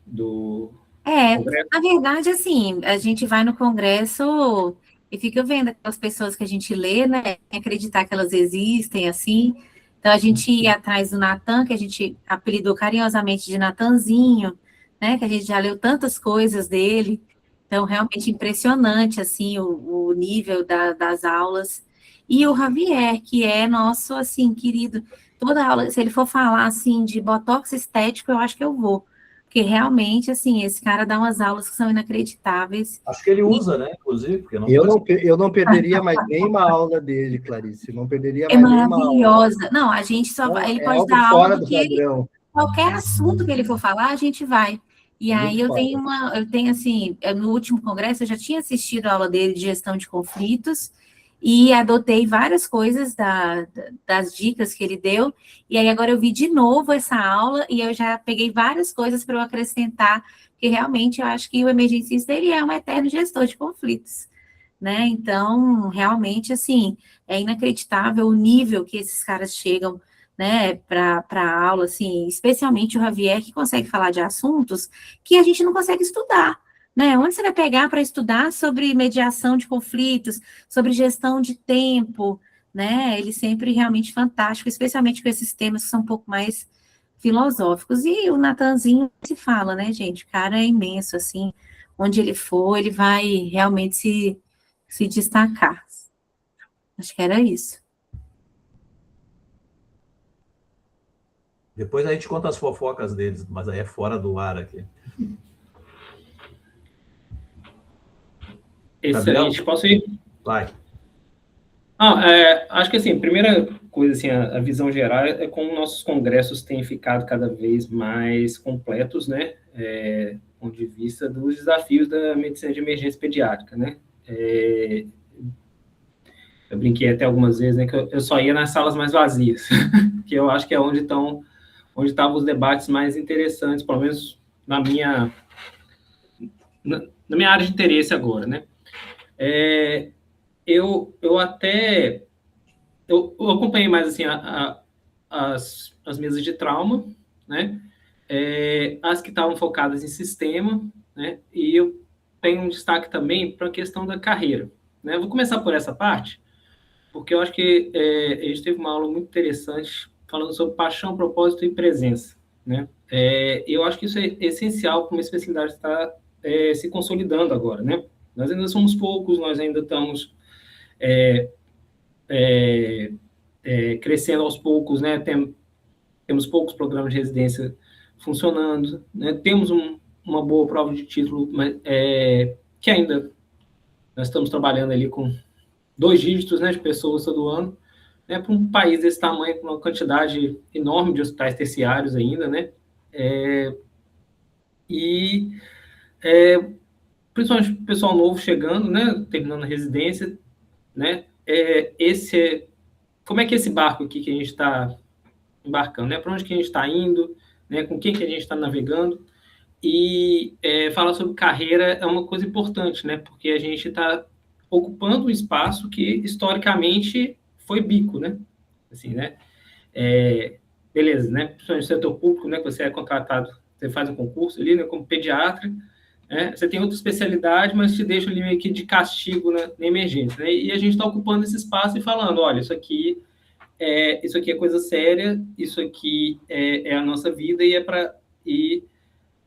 do Congresso? Na verdade, assim, a gente vai no Congresso e fica vendo aquelas pessoas que a gente lê, né, acreditar que elas existem, assim. Então, a gente ia atrás do Natan, que a gente apelidou carinhosamente de Natanzinho, né, que a gente já leu tantas coisas dele. Então, realmente impressionante, assim, o nível das aulas. E o Javier, que é nosso, assim, querido. Toda aula, se ele for falar, assim, de botox estético, eu acho que eu vou. Porque realmente, assim, esse cara dá umas aulas que são inacreditáveis. Acho que ele usa, né, inclusive. Porque eu não perderia mais nenhuma aula dele, Clarice. Não perderia mais nenhuma aula. É maravilhosa. Não, a gente só vai... Ele pode dar aula do que qualquer assunto que ele for falar, a gente vai. E aí eu tenho assim, no último congresso eu já tinha assistido a aula dele de gestão de conflitos e adotei várias coisas das dicas que ele deu, e aí agora eu vi de novo essa aula e eu já peguei várias coisas para eu acrescentar, porque realmente eu acho que o emergencista ele é um eterno gestor de conflitos, né? Então, realmente, assim, é inacreditável o nível que esses caras chegam, né, para a aula, assim, especialmente o Javier, que consegue falar de assuntos que a gente não consegue estudar, né? Onde você vai pegar para estudar sobre mediação de conflitos, sobre gestão de tempo, né? Ele sempre realmente fantástico, especialmente com esses temas que são um pouco mais filosóficos. E o Natanzinho se fala, né, gente? O cara é imenso, assim, onde ele for, ele vai realmente se destacar. Acho que era isso. Depois a gente conta as fofocas deles, mas aí é fora do ar aqui. Excelente. Posso ir? Vai. Acho que, assim, a primeira coisa, assim, a visão geral é como nossos congressos têm ficado cada vez mais completos, né, do ponto de vista dos desafios da medicina de emergência pediátrica, né. Eu brinquei até algumas vezes, né, que eu só ia nas salas mais vazias, que eu acho que é onde estavam os debates mais interessantes, pelo menos na minha área de interesse agora, né. Eu acompanhei mais, assim, as mesas de trauma, né, as que estavam focadas em sistema, né, e eu tenho um destaque também para a questão da carreira, né. Vou começar por essa parte, porque eu acho que a gente teve uma aula muito interessante falando sobre paixão, propósito e presença, né. Eu acho que isso é essencial para uma especialidade que está se consolidando agora, né. Nós ainda somos poucos, nós ainda estamos crescendo aos poucos, né? Temos poucos programas de residência funcionando, né? Temos uma boa prova de título, mas que ainda nós estamos trabalhando ali com 2 dígitos, né, de pessoas todo ano, né? Para um país desse tamanho, com uma quantidade enorme de hospitais terciários ainda, né? Principalmente o pessoal novo chegando, né, terminando a residência, né, como é que é esse barco aqui que a gente está embarcando, né, para onde que a gente está indo, né, com quem que a gente está navegando, e falar sobre carreira é uma coisa importante, né, porque a gente está ocupando um espaço que historicamente foi bico, né, assim, né, beleza, né? Principalmente no setor público, né? Que você é contratado, você faz um concurso ali, né? Como pediatra, né? Você tem outra especialidade, mas te deixa ali meio que de castigo na emergência, né? E a gente está ocupando esse espaço e falando, olha, isso aqui é coisa séria, isso aqui é a nossa vida e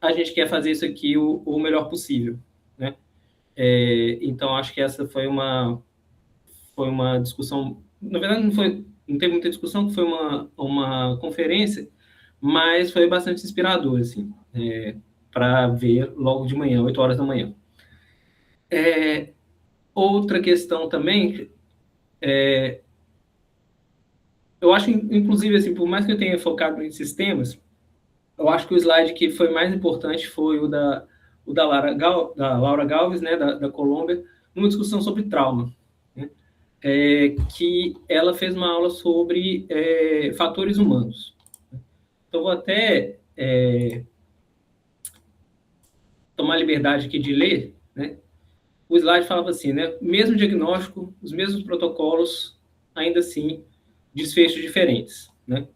a gente quer fazer isso aqui o melhor possível, né? Então, acho que essa foi uma discussão, na verdade não teve muita discussão, foi uma conferência, mas foi bastante inspirador, assim, para ver logo de manhã, 8 horas da manhã. Outra questão também, eu acho, inclusive, assim, por mais que eu tenha focado em sistemas, eu acho que o slide que foi mais importante foi o da Laura Galvez, né, da Colômbia, numa discussão sobre trauma, né, que ela fez uma aula sobre fatores humanos. Então, vou até tomar a liberdade aqui de ler, né? O slide falava assim, né? Mesmo diagnóstico, os mesmos protocolos, ainda assim, desfechos diferentes, né?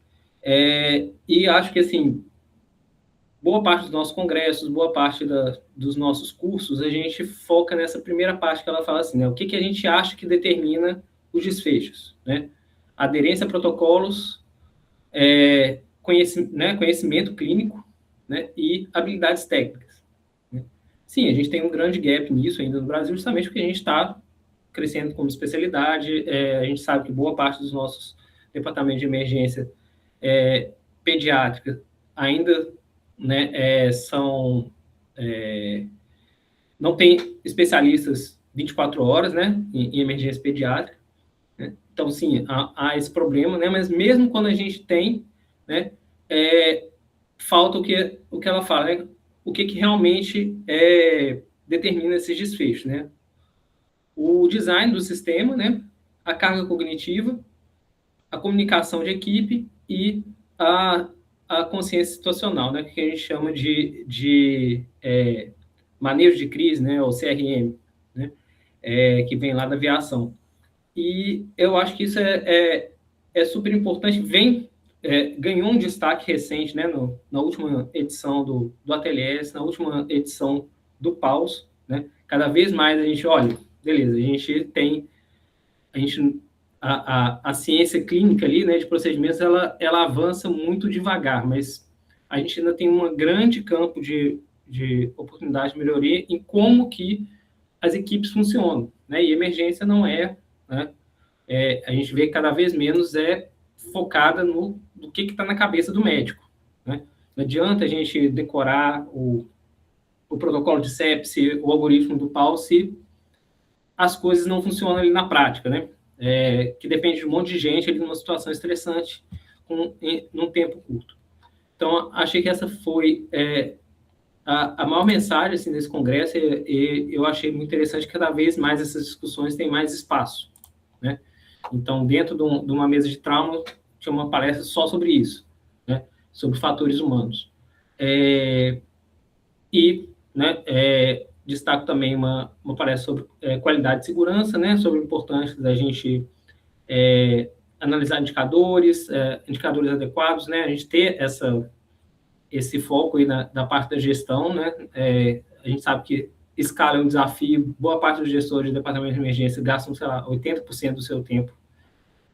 E acho que, assim, boa parte dos nossos congressos, boa parte dos nossos cursos, a gente foca nessa primeira parte que ela fala assim, né? O que a gente acha que determina os desfechos, né? Aderência a protocolos, conhecimento clínico, né? E habilidades técnicas, né? Sim, a gente tem um grande gap nisso ainda no Brasil, justamente porque a gente está crescendo como especialidade, a gente sabe que boa parte dos nossos departamentos de emergência pediátrica ainda, né, não tem especialistas 24 horas, né, em emergência pediátrica, né? Então, sim, há esse problema, né, mas mesmo quando a gente tem, né, falta o que ela fala, né, o que realmente determina esses desfechos, né? O design do sistema, né, a carga cognitiva, a comunicação de equipe e a consciência situacional, né, que a gente chama de manejo de crise, né, ou CRM, né, que vem lá da aviação. E eu acho que isso é super importante, ganhou um destaque recente, né, na última edição do ATLS, na última edição do PAUS, né, cada vez mais a gente, olha, beleza, a ciência clínica ali, né, de procedimentos, ela avança muito devagar, mas a gente ainda tem um grande campo de oportunidade de melhoria em como que as equipes funcionam, né, e emergência não né, a gente vê que cada vez menos focada no que está na cabeça do médico, né? Não adianta a gente decorar o protocolo de sepse, o algoritmo do PAU, se as coisas não funcionam ali na prática, né? Que depende de um monte de gente ali numa situação estressante num tempo curto. Então, achei que essa foi a maior mensagem assim, desse congresso, e eu achei muito interessante que cada vez mais essas discussões têm mais espaço, né? Então, dentro de uma mesa de trauma, tinha uma palestra só sobre isso, né? Sobre fatores humanos. Destaco também uma palestra sobre qualidade de segurança, né? Sobre a importância da gente analisar indicadores adequados, né? A gente ter esse foco aí da parte da gestão, né? A gente sabe que escala é um desafio, boa parte dos gestores de departamento de emergência gastam, sei lá, 80% do seu tempo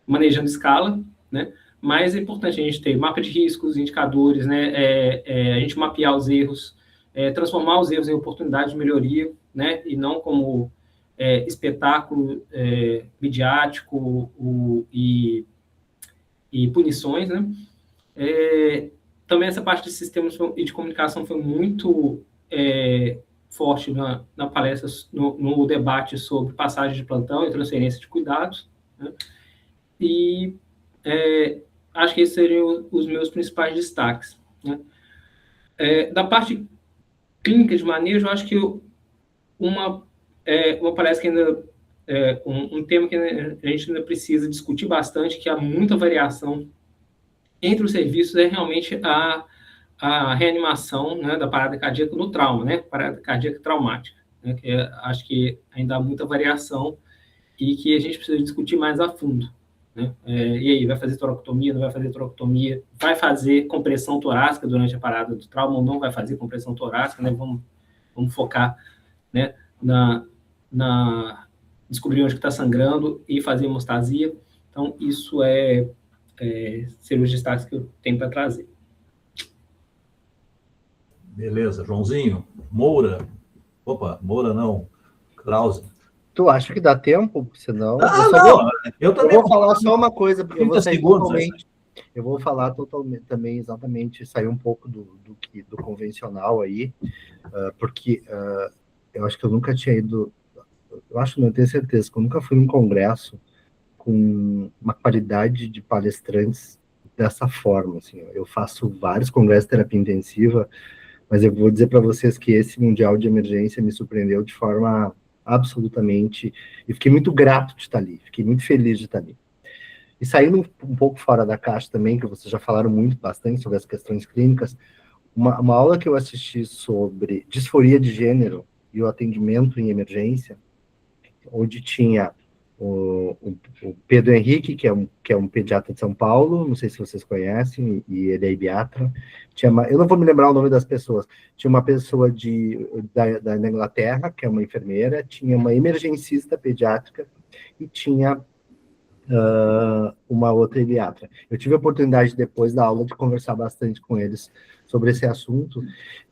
manejando escala, né? Mas é importante a gente ter mapa de riscos, indicadores, né? A gente mapear os erros, transformar os erros em oportunidade de melhoria, né? E não como espetáculo midiático e punições, né? Também essa parte de sistemas e de comunicação foi muito forte na palestra, no debate sobre passagem de plantão e transferência de cuidados, né? E acho que esses seriam os meus principais destaques, né? Da parte clínica de manejo, eu acho que uma palestra que ainda um tema que a gente ainda precisa discutir bastante, que há muita variação entre os serviços, é realmente a reanimação, né, da parada cardíaca no trauma, né, parada cardíaca traumática, né, que acho que ainda há muita variação e que a gente precisa discutir mais a fundo, né? E aí, vai fazer toracotomia, não vai fazer toracotomia? Vai fazer compressão torácica durante a parada do trauma ou não vai fazer compressão torácica, né? Vamos focar, né, descobrir onde está sangrando e fazer hemostasia. Então, isso seriam os destaques que eu tenho para trazer. Beleza. Joãozinho, Moura. Opa, Moura não. Krause. Tu acha que dá tempo? Senão. Eu também vou falar só uma coisa, porque eu vou sair segundos, totalmente. Eu vou falar totalmente também, exatamente, sair um pouco do convencional aí, porque eu acho que eu nunca tinha ido. Eu acho, não tenho certeza, que eu nunca fui num congresso com uma qualidade de palestrantes dessa forma. Assim, eu faço vários congressos de terapia intensiva, mas eu vou dizer para vocês que esse Mundial de Emergência me surpreendeu de forma absolutamente, e fiquei muito grato de estar ali, fiquei muito feliz de estar ali. E saindo um pouco fora da caixa também, que vocês já falaram bastante sobre as questões clínicas, uma aula que eu assisti sobre disforia de gênero e o atendimento em emergência, onde tinha o Pedro Henrique, que é um pediatra de São Paulo, não sei se vocês conhecem, e ele é ibiatra. Eu não vou me lembrar o nome das pessoas. Tinha uma pessoa da Inglaterra, que é uma enfermeira, tinha uma emergencista pediátrica e tinha uma outra ibiatra. Eu tive a oportunidade, depois da aula, de conversar bastante com eles sobre esse assunto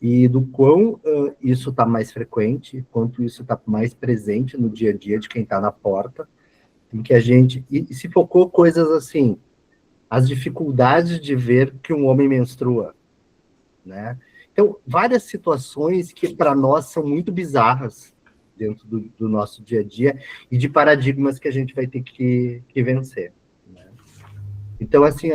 e do quão isso está mais frequente, quanto isso está mais presente no dia a dia de quem está na porta, em que a gente... E se focou coisas assim, as dificuldades de ver que um homem menstrua, né? Então, várias situações que para nós são muito bizarras dentro do nosso dia a dia e de paradigmas que a gente vai ter que vencer, né? Então, assim,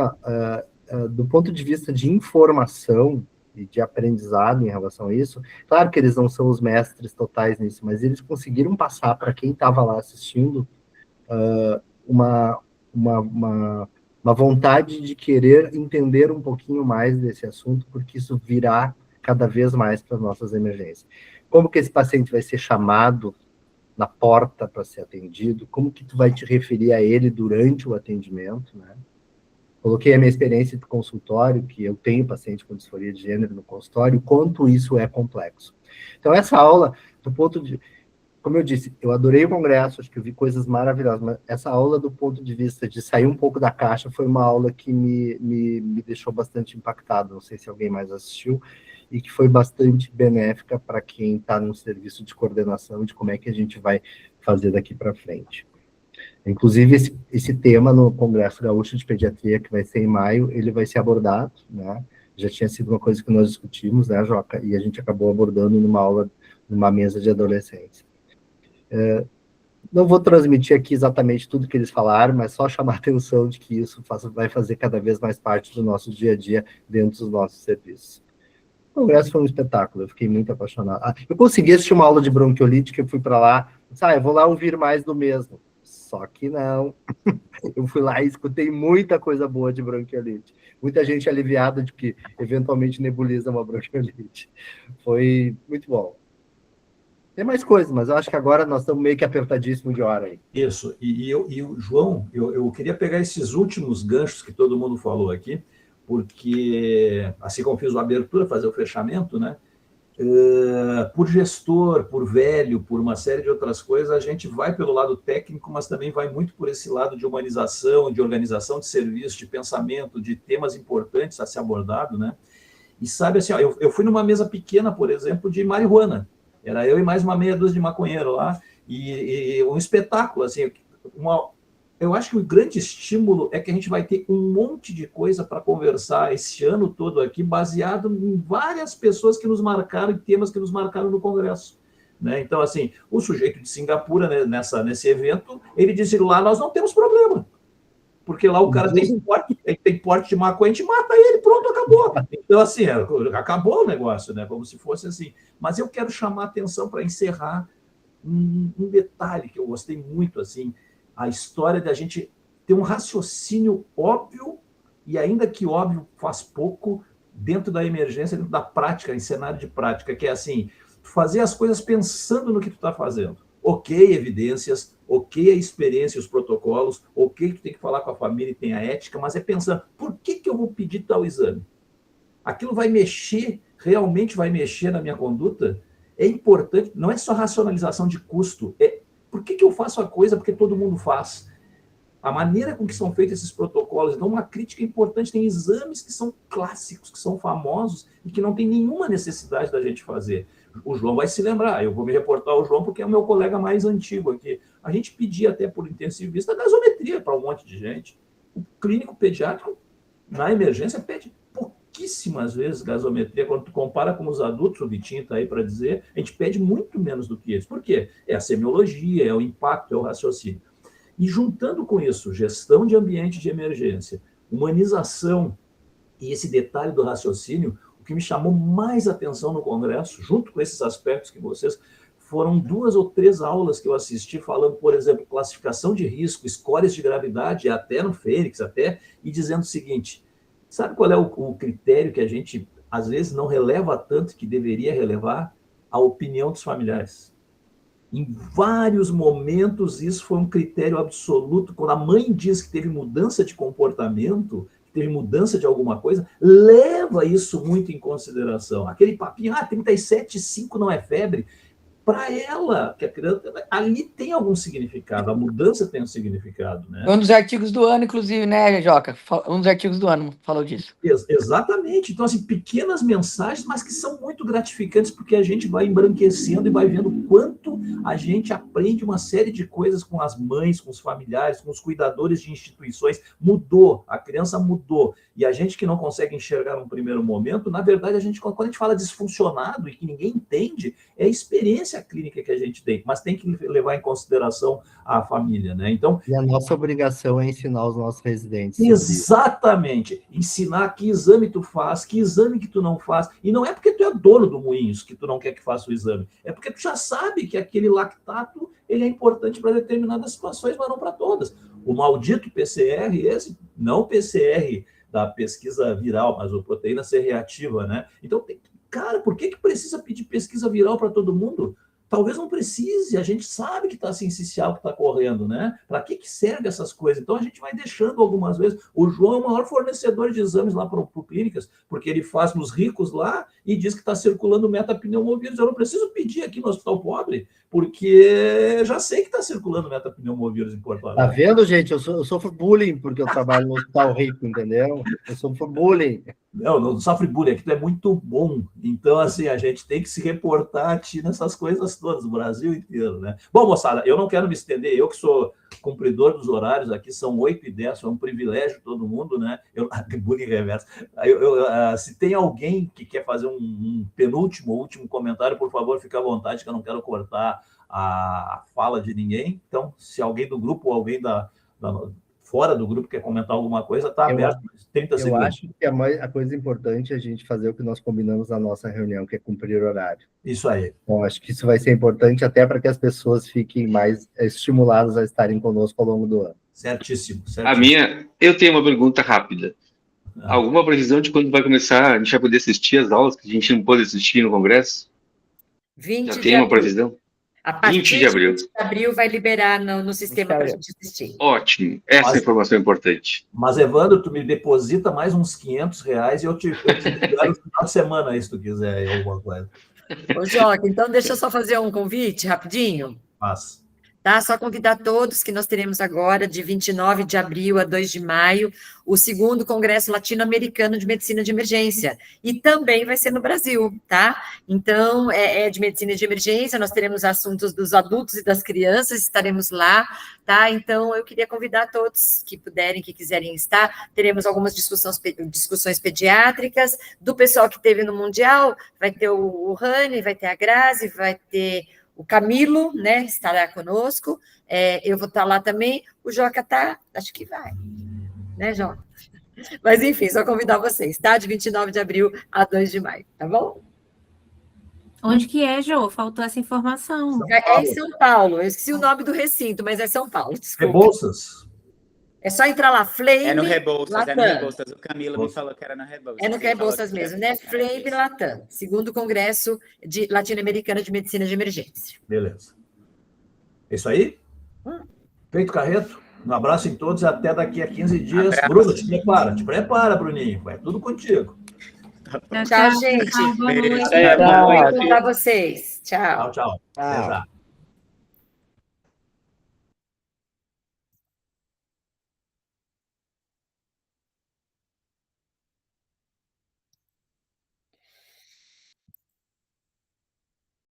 do ponto de vista de informação e de aprendizado em relação a isso, claro que eles não são os mestres totais nisso, mas eles conseguiram passar para quem estava lá assistindo uma vontade de querer entender um pouquinho mais desse assunto, porque isso virá cada vez mais para as nossas emergências. Como que esse paciente vai ser chamado na porta para ser atendido? Como que tu vai te referir a ele durante o atendimento, né? Coloquei a minha experiência de consultório, que eu tenho paciente com disforia de gênero no consultório, quanto isso é complexo. Então, essa aula, do ponto de... Como eu disse, eu adorei o congresso, acho que eu vi coisas maravilhosas, mas essa aula, do ponto de vista de sair um pouco da caixa, foi uma aula que me deixou bastante impactado. Não sei se alguém mais assistiu, e que foi bastante benéfica para quem está no serviço de coordenação de como é que a gente vai fazer daqui para frente. Inclusive, esse tema no Congresso Gaúcho de Pediatria, que vai ser em maio, ele vai ser abordado, né? Já tinha sido uma coisa que nós discutimos, né, Joca? E a gente acabou abordando numa aula, numa mesa de adolescência. Não vou transmitir aqui exatamente tudo que eles falaram, mas só chamar a atenção de que isso vai fazer cada vez mais parte do nosso dia a dia dentro dos nossos serviços. O congresso foi um espetáculo, eu fiquei muito apaixonado. Eu consegui assistir uma aula de bronquiolite, que eu fui para lá, eu vou lá ouvir mais do mesmo. Só que não. Eu fui lá e escutei muita coisa boa de bronquiolite. Muita gente aliviada de que eventualmente nebuliza uma bronquiolite. Foi muito bom. Tem mais coisas, mas eu acho que agora nós estamos meio que apertadíssimos de hora aí. Isso. E o João, eu queria pegar esses últimos ganchos que todo mundo falou aqui, porque, assim como fiz a abertura, fazer o fechamento, né? Por gestor, por velho, por uma série de outras coisas, a gente vai pelo lado técnico, mas também vai muito por esse lado de humanização, de organização de serviço, de pensamento, de temas importantes a ser abordado, né? E sabe assim, eu fui numa mesa pequena, por exemplo, de marihuana. Era eu e mais uma meia dúzia de maconheiro lá, e um espetáculo, assim, eu acho que o grande estímulo é que a gente vai ter um monte de coisa para conversar esse ano todo aqui, baseado em várias pessoas que nos marcaram, em temas que nos marcaram no Congresso, né? Então, assim, o sujeito de Singapura, né, nesse evento, ele disse, lá nós não temos problema, porque lá o cara tem porte de maconha, a gente mata ele, pronto, acabou. Então, assim, acabou o negócio, né? Como se fosse assim. Mas eu quero chamar a atenção para encerrar um detalhe que eu gostei muito, assim, a história de a gente ter um raciocínio óbvio, e ainda que óbvio faz pouco, dentro da emergência, dentro da prática, em cenário de prática, que é assim, fazer as coisas pensando no que tu está fazendo. Ok, evidências, ok a experiência e os protocolos, ok que tu tem que falar com a família e tem a ética, mas é pensando, por que eu vou pedir tal exame? Aquilo vai mexer, realmente vai mexer na minha conduta? É importante, não é só racionalização de custo, por que eu faço a coisa porque todo mundo faz? A maneira com que são feitos esses protocolos, então uma crítica importante, tem exames que são clássicos, que são famosos e que não tem nenhuma necessidade da gente fazer. O João vai se lembrar, eu vou me reportar ao João porque é o meu colega mais antigo aqui. A gente pedia até por intensivista gasometria para um monte de gente. O clínico pediátrico, na emergência, pede pouquíssimas vezes gasometria. Quando tu compara com os adultos, o Vitinho está aí para dizer, a gente pede muito menos do que eles. Por quê? É a semiologia, é o impacto, é o raciocínio. E juntando com isso, gestão de ambiente de emergência, humanização e esse detalhe do raciocínio, o que me chamou mais atenção no congresso, junto com esses aspectos que vocês, foram 2 ou 3 aulas que eu assisti falando, por exemplo, classificação de risco, scores de gravidade, até no Fênix, e dizendo o seguinte, sabe qual é o critério que a gente, às vezes, não releva tanto que deveria relevar? A opinião dos familiares. Em vários momentos, isso foi um critério absoluto. Quando a mãe diz que teve mudança de comportamento, que teve mudança de alguma coisa, leva isso muito em consideração. Aquele papinho, 37,5 não é febre. Para ela, que a criança, ali tem algum significado, a mudança tem um significado, né? Um dos artigos do ano, inclusive, né, Joca? Um dos artigos do ano falou disso. Exatamente. Então, assim, pequenas mensagens, mas que são muito gratificantes, porque a gente vai embranquecendo e vai vendo o quanto a gente aprende uma série de coisas com as mães, com os familiares, com os cuidadores de instituições. Mudou, a criança mudou. E a gente que não consegue enxergar num primeiro momento, na verdade, quando a gente fala disfuncionado e que ninguém entende, é a experiência clínica que a gente tem, mas tem que levar em consideração a família, né? Então, e a nossa obrigação é ensinar os nossos residentes. Exatamente. Ensinar que exame tu faz, que exame que tu não faz. E não é porque tu é dono do Moinhos que tu não quer que faça o exame. É porque tu já sabe que aquele lactato ele é importante para determinadas situações, mas não para todas. O maldito PCR, esse, não o PCR da pesquisa viral, mas o proteína C reativa, né? Então, cara, por que precisa pedir pesquisa viral para todo mundo? Talvez não precise, a gente sabe que está sensicial, que está correndo, né? Para que serve essas coisas? Então, a gente vai deixando algumas vezes. O João é o maior fornecedor de exames lá para o clínicas, porque ele faz nos ricos lá e diz que está circulando metapneumovírus. Eu não preciso pedir aqui no Hospital Pobre, porque já sei que está circulando metapneumovírus em Porto Alegre. Tá vendo, gente? Eu sofro bullying porque eu trabalho no Hospital Rico, entendeu? Eu sofro bullying. Não sofre bullying, aqui tu é muito bom. Então, assim, a gente tem que se reportar a ti nessas coisas todas, o Brasil inteiro, né? Bom, moçada, eu não quero me estender, eu que sou cumpridor dos horários, aqui são 8h10, é um privilégio todo mundo, né? Bullying reverso. Se tem alguém que quer fazer um penúltimo, último comentário, por favor, fique à vontade, que eu não quero cortar a fala de ninguém. Então, se alguém do grupo ou alguém fora do grupo quer comentar alguma coisa, está aberto. 30 segundos. Eu acho que a coisa importante é a gente fazer o que nós combinamos na nossa reunião, que é cumprir o horário. Isso aí. Então, acho que isso vai ser importante até para que as pessoas fiquem mais estimuladas a estarem conosco ao longo do ano. Certíssimo. Eu tenho uma pergunta rápida. Alguma previsão de quando vai começar, a gente vai poder assistir as aulas que a gente não pôde assistir no Congresso? 20 Já tem uma previsão? A partir 20 de abril. De abril vai liberar no sistema para a gente assistir. Ótimo, essa informação é importante. Mas, Evandro, tu me deposita mais uns R$500 e eu te libero no final de semana aí, se tu quiser alguma coisa. Ô, Joca, então deixa eu só fazer um convite rapidinho. Faça. Tá? Só convidar todos que nós teremos agora, de 29 de abril a 2 de maio, o 2º Congresso Latino-Americano de Medicina de Emergência. E também vai ser no Brasil, tá? Então, é de Medicina de Emergência, nós teremos assuntos dos adultos e das crianças, estaremos lá, tá? Então, eu queria convidar todos que puderem, que quiserem estar. Teremos algumas discussões pediátricas, do pessoal que teve no Mundial, vai ter o Rani, vai ter a Grazi, vai ter o Camilo, né, estará conosco, eu vou estar lá também, o Joca tá, acho que vai, né, Joca? Mas, enfim, só convidar vocês, tá? De 29 de abril a 2 de maio, tá bom? Onde que é, Jô? Faltou essa informação. É em São Paulo, eu esqueci o nome do recinto, mas é São Paulo, desculpa. Rebouças. É só entrar lá, Flame É no Rebouças, Latam. é no Rebouças. O Camilo me falou que era no Rebouças. É no Rebouças mesmo, né? Flame Latam, 2º Congresso Latino-Americano de Medicina de Emergência. Beleza. É isso aí? Feito, Carreto. Um abraço em todos e até daqui a 15 dias. Bruno, te prepara, Bruninho. Vai tudo contigo. Tchau, gente. Boa noite. Bom encontrar vocês. Tchau. Tchau. Até já.